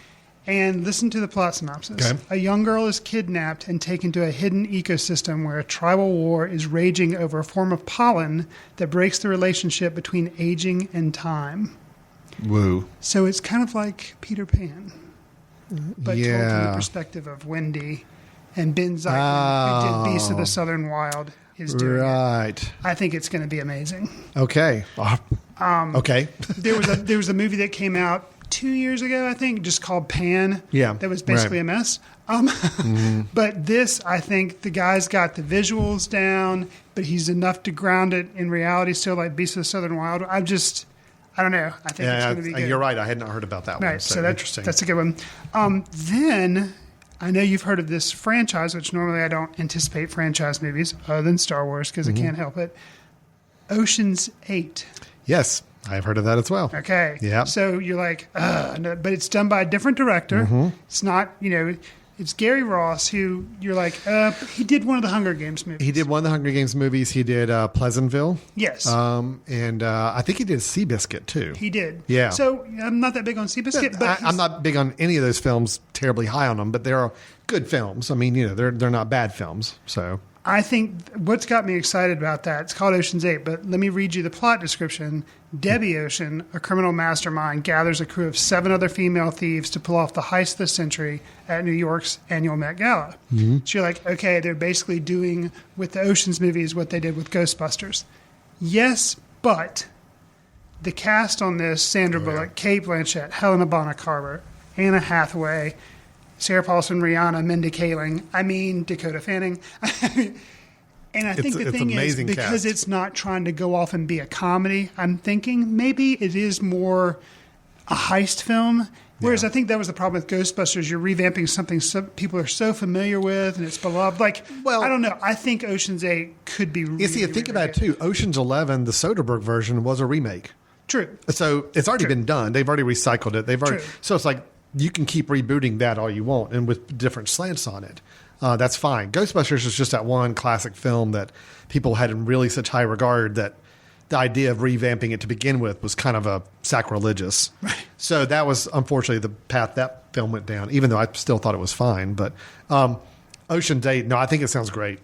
And listen to the plot synopsis. Okay. A young girl is kidnapped and taken to a hidden ecosystem where a tribal war is raging over a form of pollen that breaks the relationship between aging and time. Woo. So it's kind of like Peter Pan, but told from the perspective of Wendy, and Ben Zeitlin, who did Beast of the Southern Wild, is doing it. I think it's going to be amazing. Okay. Okay. There was a movie that came out 2 years ago, I think, just called Pan. Yeah. That was basically a mess. But this, I think the guy's got the visuals down, but he's enough to ground it in reality still, like Beast of the Southern Wild. I don't know. I think it's going to be good. You're right. I had not heard about that one. Right. So that's interesting. That's a good one. Then I know you've heard of this franchise, which normally I don't anticipate franchise movies other than Star Wars because I can't help it. Ocean's 8. Yes. I've heard of that as well. Okay. Yeah. So you're like, no, but it's done by a different director. Mm-hmm. It's not, it's Gary Ross, who you're like, he did one of the Hunger Games movies. He did one of the Hunger Games movies. He did Pleasantville. Yes. And I think he did Seabiscuit, too. He did. Yeah. So I'm not that big on Seabiscuit. But I'm not big on any of those films, terribly high on them, but they're good films. I mean, they're not bad films. So I think what's got me excited about that, it's called Ocean's 8, but let me read you the plot description. Debbie Ocean, a criminal mastermind, gathers a crew of 7 other female thieves to pull off the heist of the century at New York's annual Met Gala. So you're like, okay, they're basically doing with the Ocean's movies what they did with Ghostbusters. Yes, but the cast on this, Sandra Bullock, Cate Blanchett, Helena Bonham Carter, Anna Hathaway, Sarah Paulson, Rihanna, Mindy Kaling, Dakota Fanning. And I think the thing is, because it's not trying to go off and be a comedy, I'm thinking maybe it is more a heist film. Whereas I think that was the problem with Ghostbusters. You're revamping something people are so familiar with and it's beloved. I don't know. I think Ocean's 8 could be really, think about it too. Ocean's 11, the Soderbergh version, was a remake. True. So it's already been done. They've already recycled it. So it's like you can keep rebooting that all you want and with different slants on it. That's fine. Ghostbusters is just that one classic film that people had in really such high regard that the idea of revamping it to begin with was kind of a sacrilegious. Right. So that was unfortunately the path that film went down, even though I still thought it was fine. But Ocean's 8, no, I think it sounds great.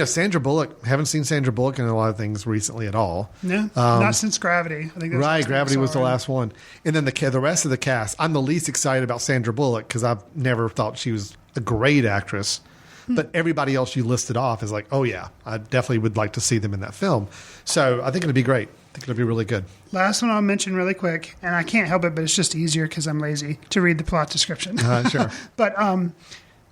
Sandra Bullock, haven't seen Sandra Bullock in a lot of things recently at all. No, not since Gravity. I think right, Gravity was the last one. And then the rest of the cast, I'm the least excited about Sandra Bullock because I've never thought she was a great actress. But everybody else you listed off is like, oh, yeah, I definitely would like to see them in that film. So I think it'll be great. I think it'll be really good. Last one I'll mention really quick, and I can't help it, but it's just easier because I'm lazy to read the plot description. Sure. But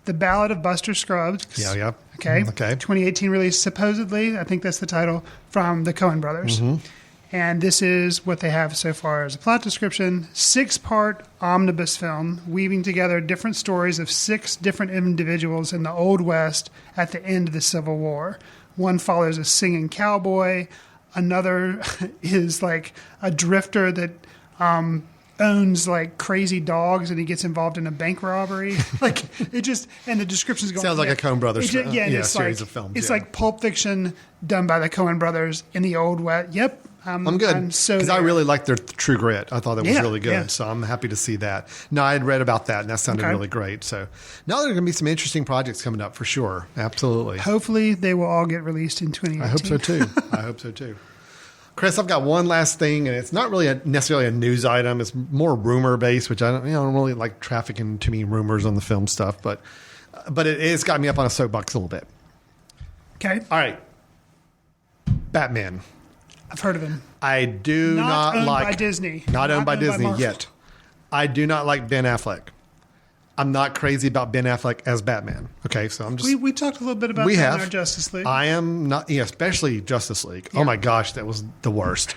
The Ballad of Buster Scruggs. Yeah. Okay. 2018 release, supposedly, I think that's the title, from the Coen brothers. Mm-hmm. And this is what they have so far as a plot description. 6-part omnibus film weaving together different stories of 6 different individuals in the Old West at the end of the Civil War. One follows a singing cowboy. Another is like a drifter that owns like crazy dogs and he gets involved in a bank robbery. And the description's going. Sounds like a Coen Brothers series of films. It's like Pulp Fiction done by the Coen Brothers in the Old West. Yep. I'm good because I really like their True Grit. I thought that was really good, so I'm happy to see that. No, I had read about that, and that sounded really great. So now there are going to be some interesting projects coming up for sure. Absolutely. Hopefully, they will all get released in 2018. I hope so too. Chris, I've got one last thing, and it's not really necessarily a news item. It's more rumor based, which I don't really like trafficking too many rumors on the film stuff, but it's got me up on a soapbox a little bit. Okay. All right. Batman. I've heard of him. I do not owned like by Disney. Not owned by Disney yet. I do not like Ben Affleck. I'm not crazy about Ben Affleck as Batman. Okay, so I'm just. We talked a little bit about that in our Justice League. I am not, especially Justice League. Yeah. Oh my gosh, that was the worst.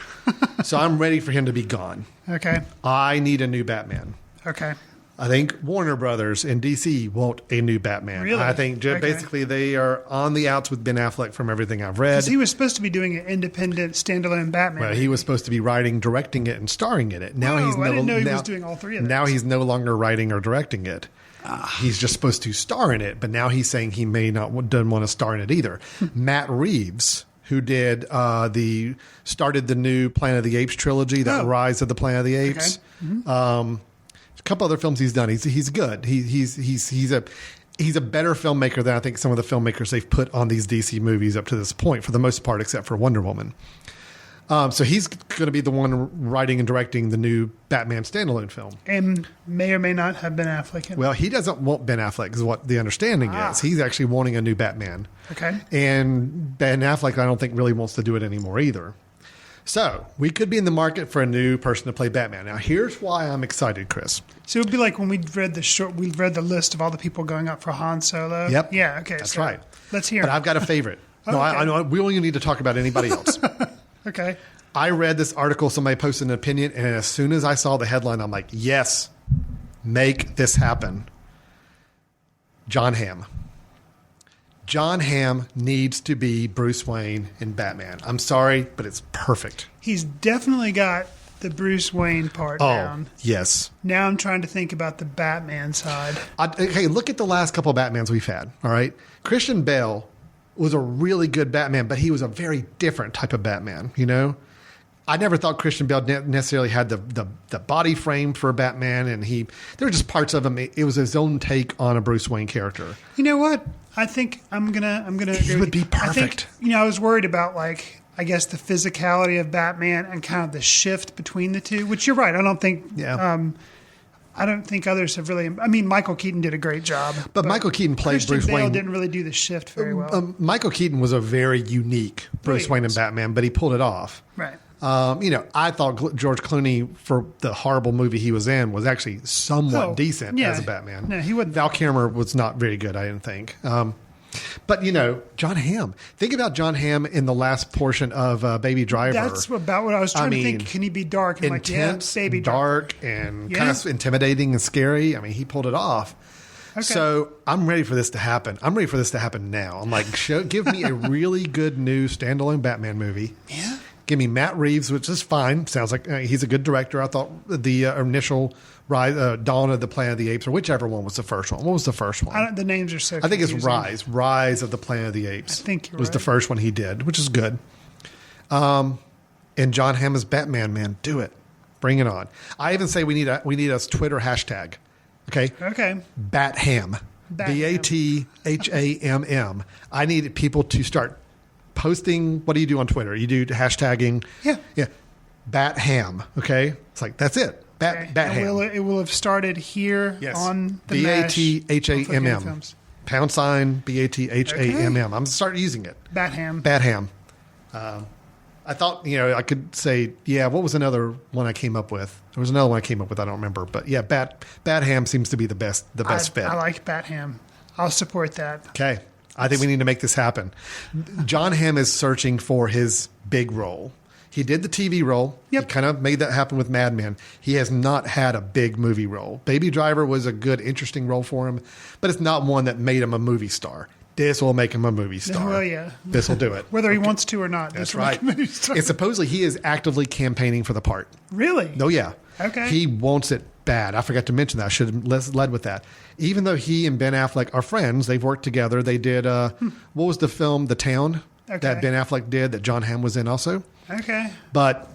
So I'm ready for him to be gone. Okay. I need a new Batman. Okay. I think Warner Brothers and DC want a new Batman. Really? I think basically they are on the outs with Ben Affleck from everything I've read. Because he was supposed to be doing an independent, standalone Batman. Well, he was supposed to be writing, directing it, and starring in it. Now I didn't know he was doing all 3 of them. Now he's no longer writing or directing it. He's just supposed to star in it, but now he's saying he doesn't want to star in it either. Matt Reeves, who started the new Planet of the Apes trilogy, Rise of the Planet of the Apes. Okay. Mm-hmm. A couple other films he's done. He's good. He's a better filmmaker than I think some of the filmmakers they've put on these DC movies up to this point, for the most part, except for Wonder Woman. So he's going to be the one writing and directing the new Batman standalone film. And may or may not have Ben Affleck in it. Well, he doesn't want Ben Affleck is what the understanding is. He's actually wanting a new Batman. Okay. And Ben Affleck, I don't think, really wants to do it anymore either. So we could be in the market for a new person to play Batman. Now, here's why I'm excited, Chris. So it would be like when we read the list of all the people going up for Han Solo. Yep. Yeah. Okay. That's right. Let's hear. But I've got a favorite. No, okay. I know we only need to talk about anybody else. Okay. I read this article. Somebody posted an opinion, and as soon as I saw the headline, I'm like, yes, make this happen. John Hamm. John Hamm needs to be Bruce Wayne in Batman. I'm sorry, but it's perfect. He's definitely got the Bruce Wayne part down. Yes. Now I'm trying to think about the Batman side. Hey, look at the last couple of Batmans we've had, all right? Christian Bale was a really good Batman, but he was a very different type of Batman, you know? I never thought Christian Bale necessarily had the body frame for Batman, and there were just parts of him. It was his own take on a Bruce Wayne character. You know what? I think I'm gonna agree. He would be perfect. I think, I was worried about I guess the physicality of Batman and kind of the shift between the two. Which you're right. I don't think. Yeah. I don't think others have really. I mean, Michael Keaton did a great job, but Michael Keaton played Christian Bruce Bale Wayne. Didn't really do the shift very well. Michael Keaton was a very unique Bruce Wayne and Batman, but he pulled it off. Right. I thought George Clooney, for the horrible movie he was in, was actually somewhat decent as a Batman. No, he wasn't. Val Kilmer was not very good, I didn't think. But, John Hamm. Think about John Hamm in the last portion of Baby Driver. That's about what I was trying to think. Can he be dark? And intense, Baby dark, and kind of intimidating and scary. I mean, he pulled it off. Okay. So I'm ready for this to happen. I'm ready for this to happen now. I'm like, give me a really good new standalone Batman movie. Yeah. Give me Matt Reeves, which is fine. Sounds like he's a good director. I thought the initial Dawn of the Planet of the Apes, or whichever one was the first one. What was the first one? The names are so I think confusing. it's Rise of the Planet of the Apes. I think you're was right. the first one he did, which is good. And John Hamm as Batman, man. Do it. Bring it on. I even say we need a Twitter hashtag. Okay? Okay. Batham. Bathamm. I need people to start posting. What do you do on Twitter? You do hashtagging. Yeah. Batham. Okay? It's like, that's it. Batham. It will have started here on the Bathamm. # BATHAMM. I'm starting using it. Batham. I thought, I could say, what was another one I came up with? There was another one I came up with, I don't remember. But Batham seems to be the best fit. I like Batham. I'll support that. Okay. I think we need to make this happen. John Hamm is searching for his big role. He did the TV role. Yep. He kind of made that happen with Mad Men. He has not had a big movie role. Baby Driver was a good, interesting role for him, but it's not one that made him a movie star. This will make him a movie star. Well, yeah. This will do it. Whether he wants to or not. That's right. And supposedly he is actively campaigning for the part. Really? Oh, yeah. Okay. He wants it bad. I forgot to mention that. I should have led with that. Even though he and Ben Affleck are friends, they've worked together. They did, what was the film, The Town, that Ben Affleck did, that John Hamm was in also? Okay. But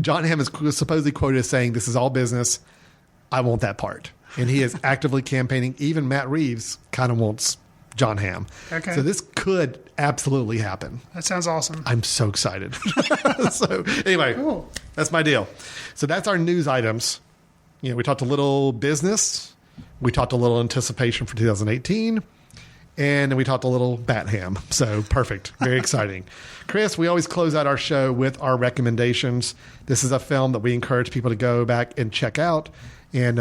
John Hamm is supposedly quoted as saying, "This is all business. I want that part." And he is actively campaigning. Even Matt Reeves kind of wants John Hamm. Okay. So this could absolutely happen. That sounds awesome. I'm so excited. So anyway, cool. That's my deal. So that's our news items. We talked a little business. We talked a little anticipation for 2018. And then we talked a little Batham. So perfect. Very exciting. Chris, we always close out our show with our recommendations. This is a film that we encourage people to go back and check out. And,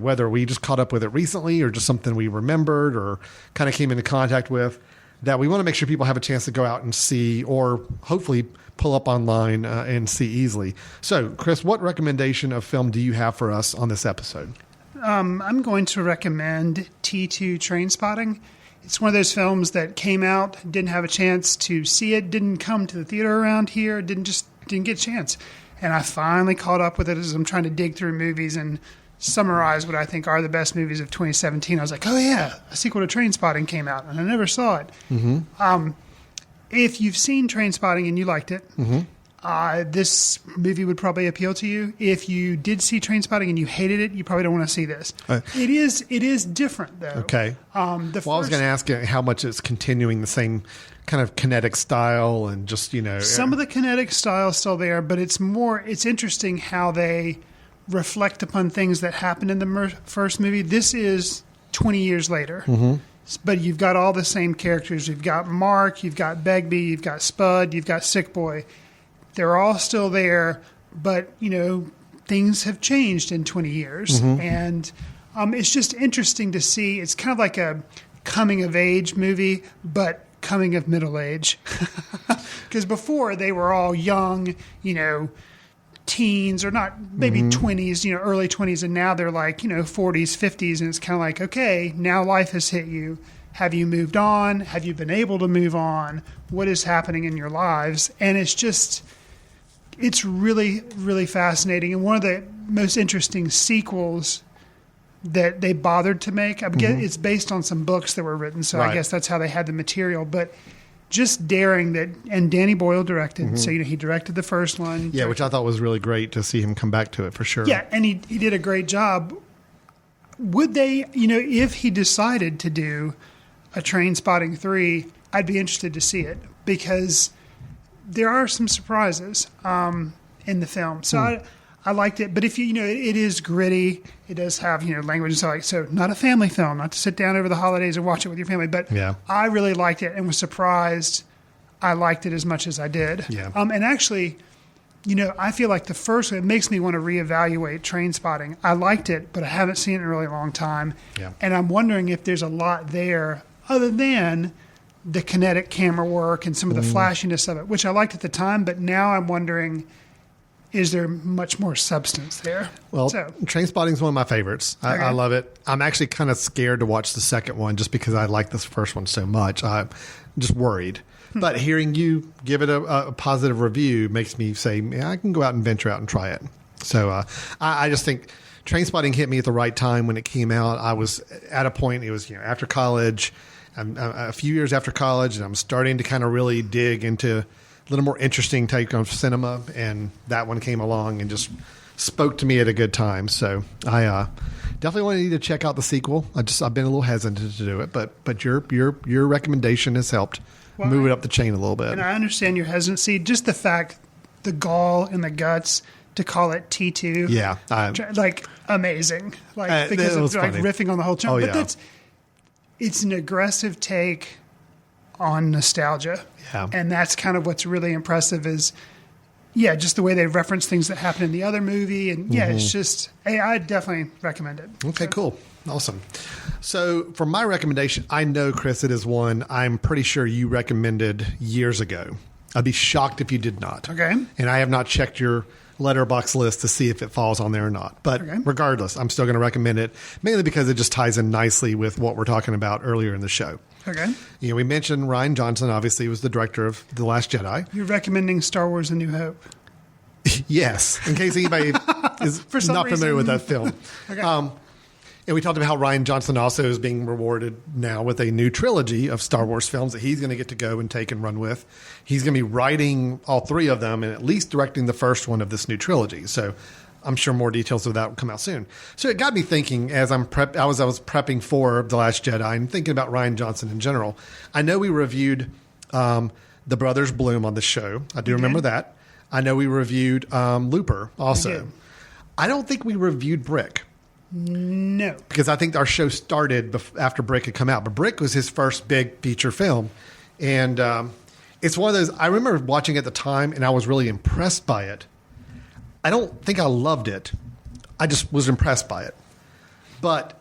whether we just caught up with it recently or just something we remembered or kind of came into contact with, that we want to make sure people have a chance to go out and see or hopefully pull up online and see easily. So, Chris, what recommendation of film do you have for us on this episode? I'm going to recommend T2 Trainspotting. It's one of those films that came out, didn't have a chance to see it, didn't come to the theater around here, didn't get a chance. And I finally caught up with it as I'm trying to dig through movies and summarize what I think are the best movies of 2017. I was like, oh yeah, a sequel to Trainspotting came out, and I never saw it. Mm-hmm. If you've seen Trainspotting and you liked it, this movie would probably appeal to you. If you did see Trainspotting and you hated it, you probably don't want to see this. It is different, though. Okay. I was going to ask you how much it's continuing the same kind of kinetic style and just, Some of the kinetic style is still there, but it's interesting how they reflect upon things that happened in the first movie. This is 20 years later. Mm-hmm. But you've got all the same characters. You've got Mark, you've got Begbie, you've got Spud, you've got Sick Boy. They're all still there, but, things have changed in 20 years. Mm-hmm. And it's just interesting to see. It's kind of like a coming-of-age movie, but coming of middle age. Because before, they were all young, teens or not, maybe 20s, early 20s. And now they're like, 40s, 50s. And it's kind of like, okay, now life has hit you. Have you moved on? Have you been able to move on? What is happening in your lives? And it's really, really fascinating. And one of the most interesting sequels that they bothered to make, it's based on some books that were written. So I guess that's how they had the material. But just daring that. And Danny Boyle directed, so he directed the first one. Yeah, which I thought was really great to see him come back to it for sure. Yeah, and he did a great job. Would they, if he decided to do a Trainspotting 3, I'd be interested to see it because there are some surprises in the film. So I liked it. But if it is gritty. It does have, language and so not a family film, not to sit down over the holidays and watch it with your family. But I really liked it and was surprised I liked it as much as I did. Yeah. And actually, I feel like the first one, it makes me want to reevaluate Trainspotting. I liked it, but I haven't seen it in a really long time. Yeah. And I'm wondering if there's a lot there other than the kinetic camera work and some of the flashiness of it, which I liked at the time, but now I'm wondering, is there much more substance there? Well, Trainspotting is one of my favorites. I love it. I'm actually kind of scared to watch the second one just because I like this first one so much. I'm just worried. But hearing you give it a positive review makes me say, yeah, I can go out and venture out and try it. So I just think Trainspotting hit me at the right time when it came out. I was at a point, it was after college, a few years after college, and I'm starting to kind of really dig into a little more interesting take on cinema, and that one came along and just spoke to me at a good time. So I definitely want to need to check out the sequel. I've been a little hesitant to do it, but your recommendation has helped move it up the chain a little bit. And I understand your hesitancy. Just the fact, the gall and the guts to call it T2. Yeah. Amazing. Because it's riffing on the whole term. But it's an aggressive take on nostalgia. Yeah. And that's kind of what's really impressive is, just the way they reference things that happen in the other movie. And it's just, I definitely recommend it. Okay, cool. Awesome. So for my recommendation, I know, Chris, it is one I'm pretty sure you recommended years ago. I'd be shocked if you did not. Okay. And I have not checked your letterbox list to see if it falls on there or not. But regardless, I'm still going to recommend it, mainly because it just ties in nicely with what we're talking about earlier in the show. Okay. We mentioned Rian Johnson, obviously, was the director of The Last Jedi. You're recommending Star Wars A New Hope. Yes, in case anybody is not familiar with that film. Okay. And we talked about how Rian Johnson also is being rewarded now with a new trilogy of Star Wars films that he's going to get to go and take and run with. He's going to be writing all three of them and at least directing the first one of this new trilogy. So I'm sure more details of that will come out soon. So it got me thinking as I was prepping for The Last Jedi and thinking about Rian Johnson in general. I know we reviewed The Brothers Bloom on the show. I do remember that. I know we reviewed Looper also. I don't think we reviewed Brick. No. Because I think our show started after Brick had come out. But Brick was his first big feature film. And it's one of those, I remember watching it at the time and I was really impressed by it. I don't think I loved it. I just was impressed by it. But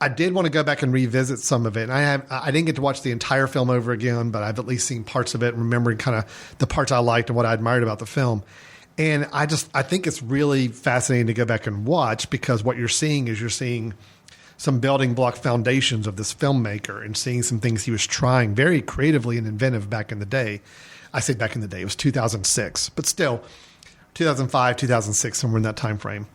I did want to go back and revisit some of it. And I didn't get to watch the entire film over again, but I've at least seen parts of it, remembering kind of the parts I liked and what I admired about the film. And I think it's really fascinating to go back and watch because what you're seeing some building block foundations of this filmmaker and seeing some things he was trying very creatively and inventive back in the day. I say back in the day, it was 2006, but still 2005, 2006, somewhere in that time frame.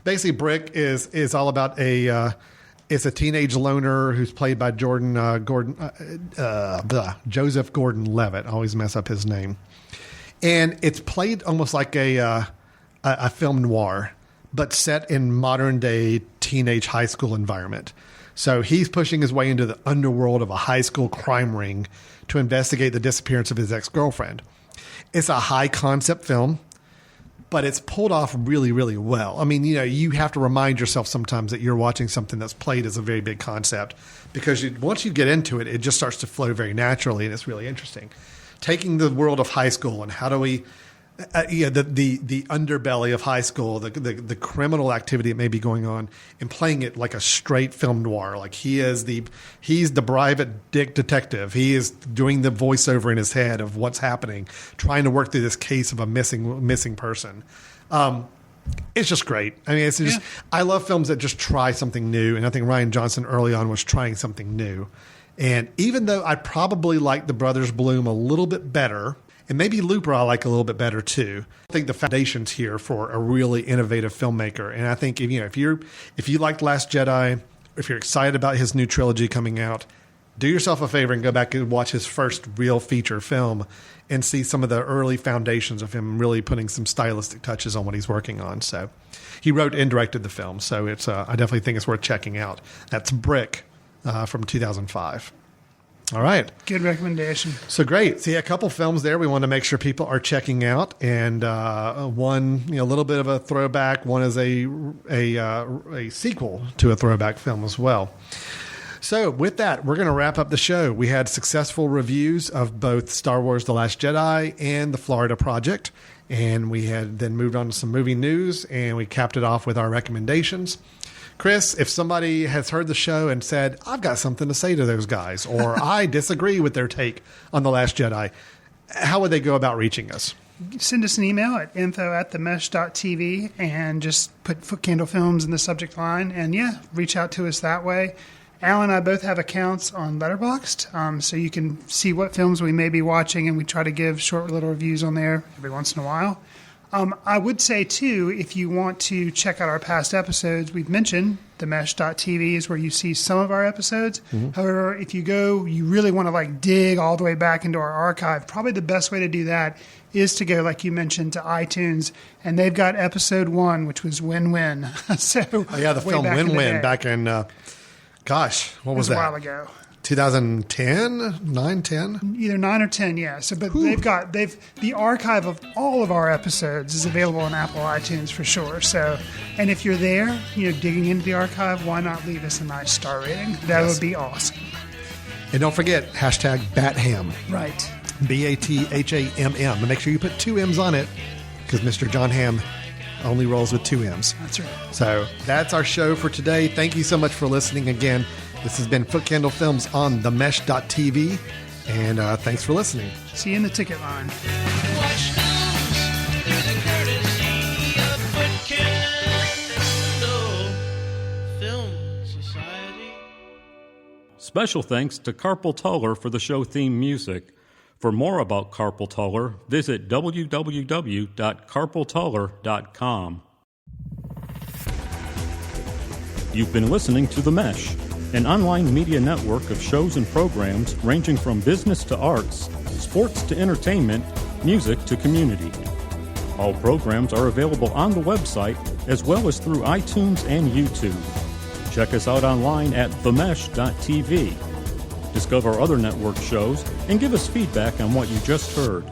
Basically, Brick is all about it's a teenage loner who's played by Joseph Gordon-Levitt. I always mess up his name. And it's played almost like a film noir, but set in modern day teenage high school environment. So he's pushing his way into the underworld of a high school crime ring to investigate the disappearance of his ex-girlfriend. It's a high concept film, but it's pulled off really, really well. I mean, you have to remind yourself sometimes that you're watching something that's played as a very big concept because once you get into it, it just starts to flow very naturally and it's really interesting. Taking the world of high school and how do we, the underbelly of high school, the criminal activity that may be going on, and playing it like a straight film noir. Like he's the private dick detective. He is doing the voiceover in his head of what's happening, trying to work through this case of a missing person. It's just great. I mean, it's just I love films that just try something new, and I think Rian Johnson early on was trying something new. And even though I probably like The Brothers Bloom a little bit better, and maybe Looper I like a little bit better too, I think the foundation's here for a really innovative filmmaker. And I think if you liked Last Jedi, if you're excited about his new trilogy coming out, do yourself a favor and go back and watch his first real feature film and see some of the early foundations of him really putting some stylistic touches on what he's working on. So he wrote and directed the film. So it's I definitely think it's worth checking out. That's Brick from 2005. All right. Good recommendation. So great. So yeah, a couple films there we want to make sure people are checking out. And one, a little bit of a throwback. One is a sequel to a throwback film as well. So with that, we're going to wrap up the show. We had successful reviews of both Star Wars The Last Jedi and The Florida Project. And we had then moved on to some movie news, and we capped it off with our recommendations. Chris, if somebody has heard the show and said, I've got something to say to those guys, or I disagree with their take on The Last Jedi, how would they go about reaching us? Send us an email at info@themesh.tv and just put Footcandle Films in the subject line. And yeah, reach out to us that way. Al and I both have accounts on Letterboxd, so you can see what films we may be watching, and we try to give short little reviews on there every once in a while. I would say, too, if you want to check out our past episodes, we've mentioned themesh.tv is where you see some of our episodes. Mm-hmm. However, if you really want to dig all the way back into our archive, probably the best way to do that is to go, like you mentioned, to iTunes, and they've got episode 1, which was Win-Win. So, the film Win-Win back in, what was that? A while ago. 2010, 9, 10? Either 9 or 10, yeah. So, but the archive of all of our episodes is available on Apple iTunes for sure. So, and if you're there, digging into the archive, why not leave us a nice star rating? That would be awesome. And don't forget, #BatHam. Right. BATHAMM. And make sure you put 2 M's on it, because Mr. John Hamm only rolls with 2 M's. That's right. So that's our show for today. Thank you so much for listening again. This has been Footcandle Films on themesh.tv, and thanks for listening. See you in the ticket line. Watch news through the courtesy of Footcandle Film Society. Special thanks to Carpal Tuller for the show theme music. For more about Carpal Tuller, visit www.carpaltuller.com. You've been listening to The Mesh, an online media network of shows and programs ranging from business to arts, sports to entertainment, music to community. All programs are available on the website as well as through iTunes and YouTube. Check us out online at themesh.tv. Discover other network shows and give us feedback on what you just heard.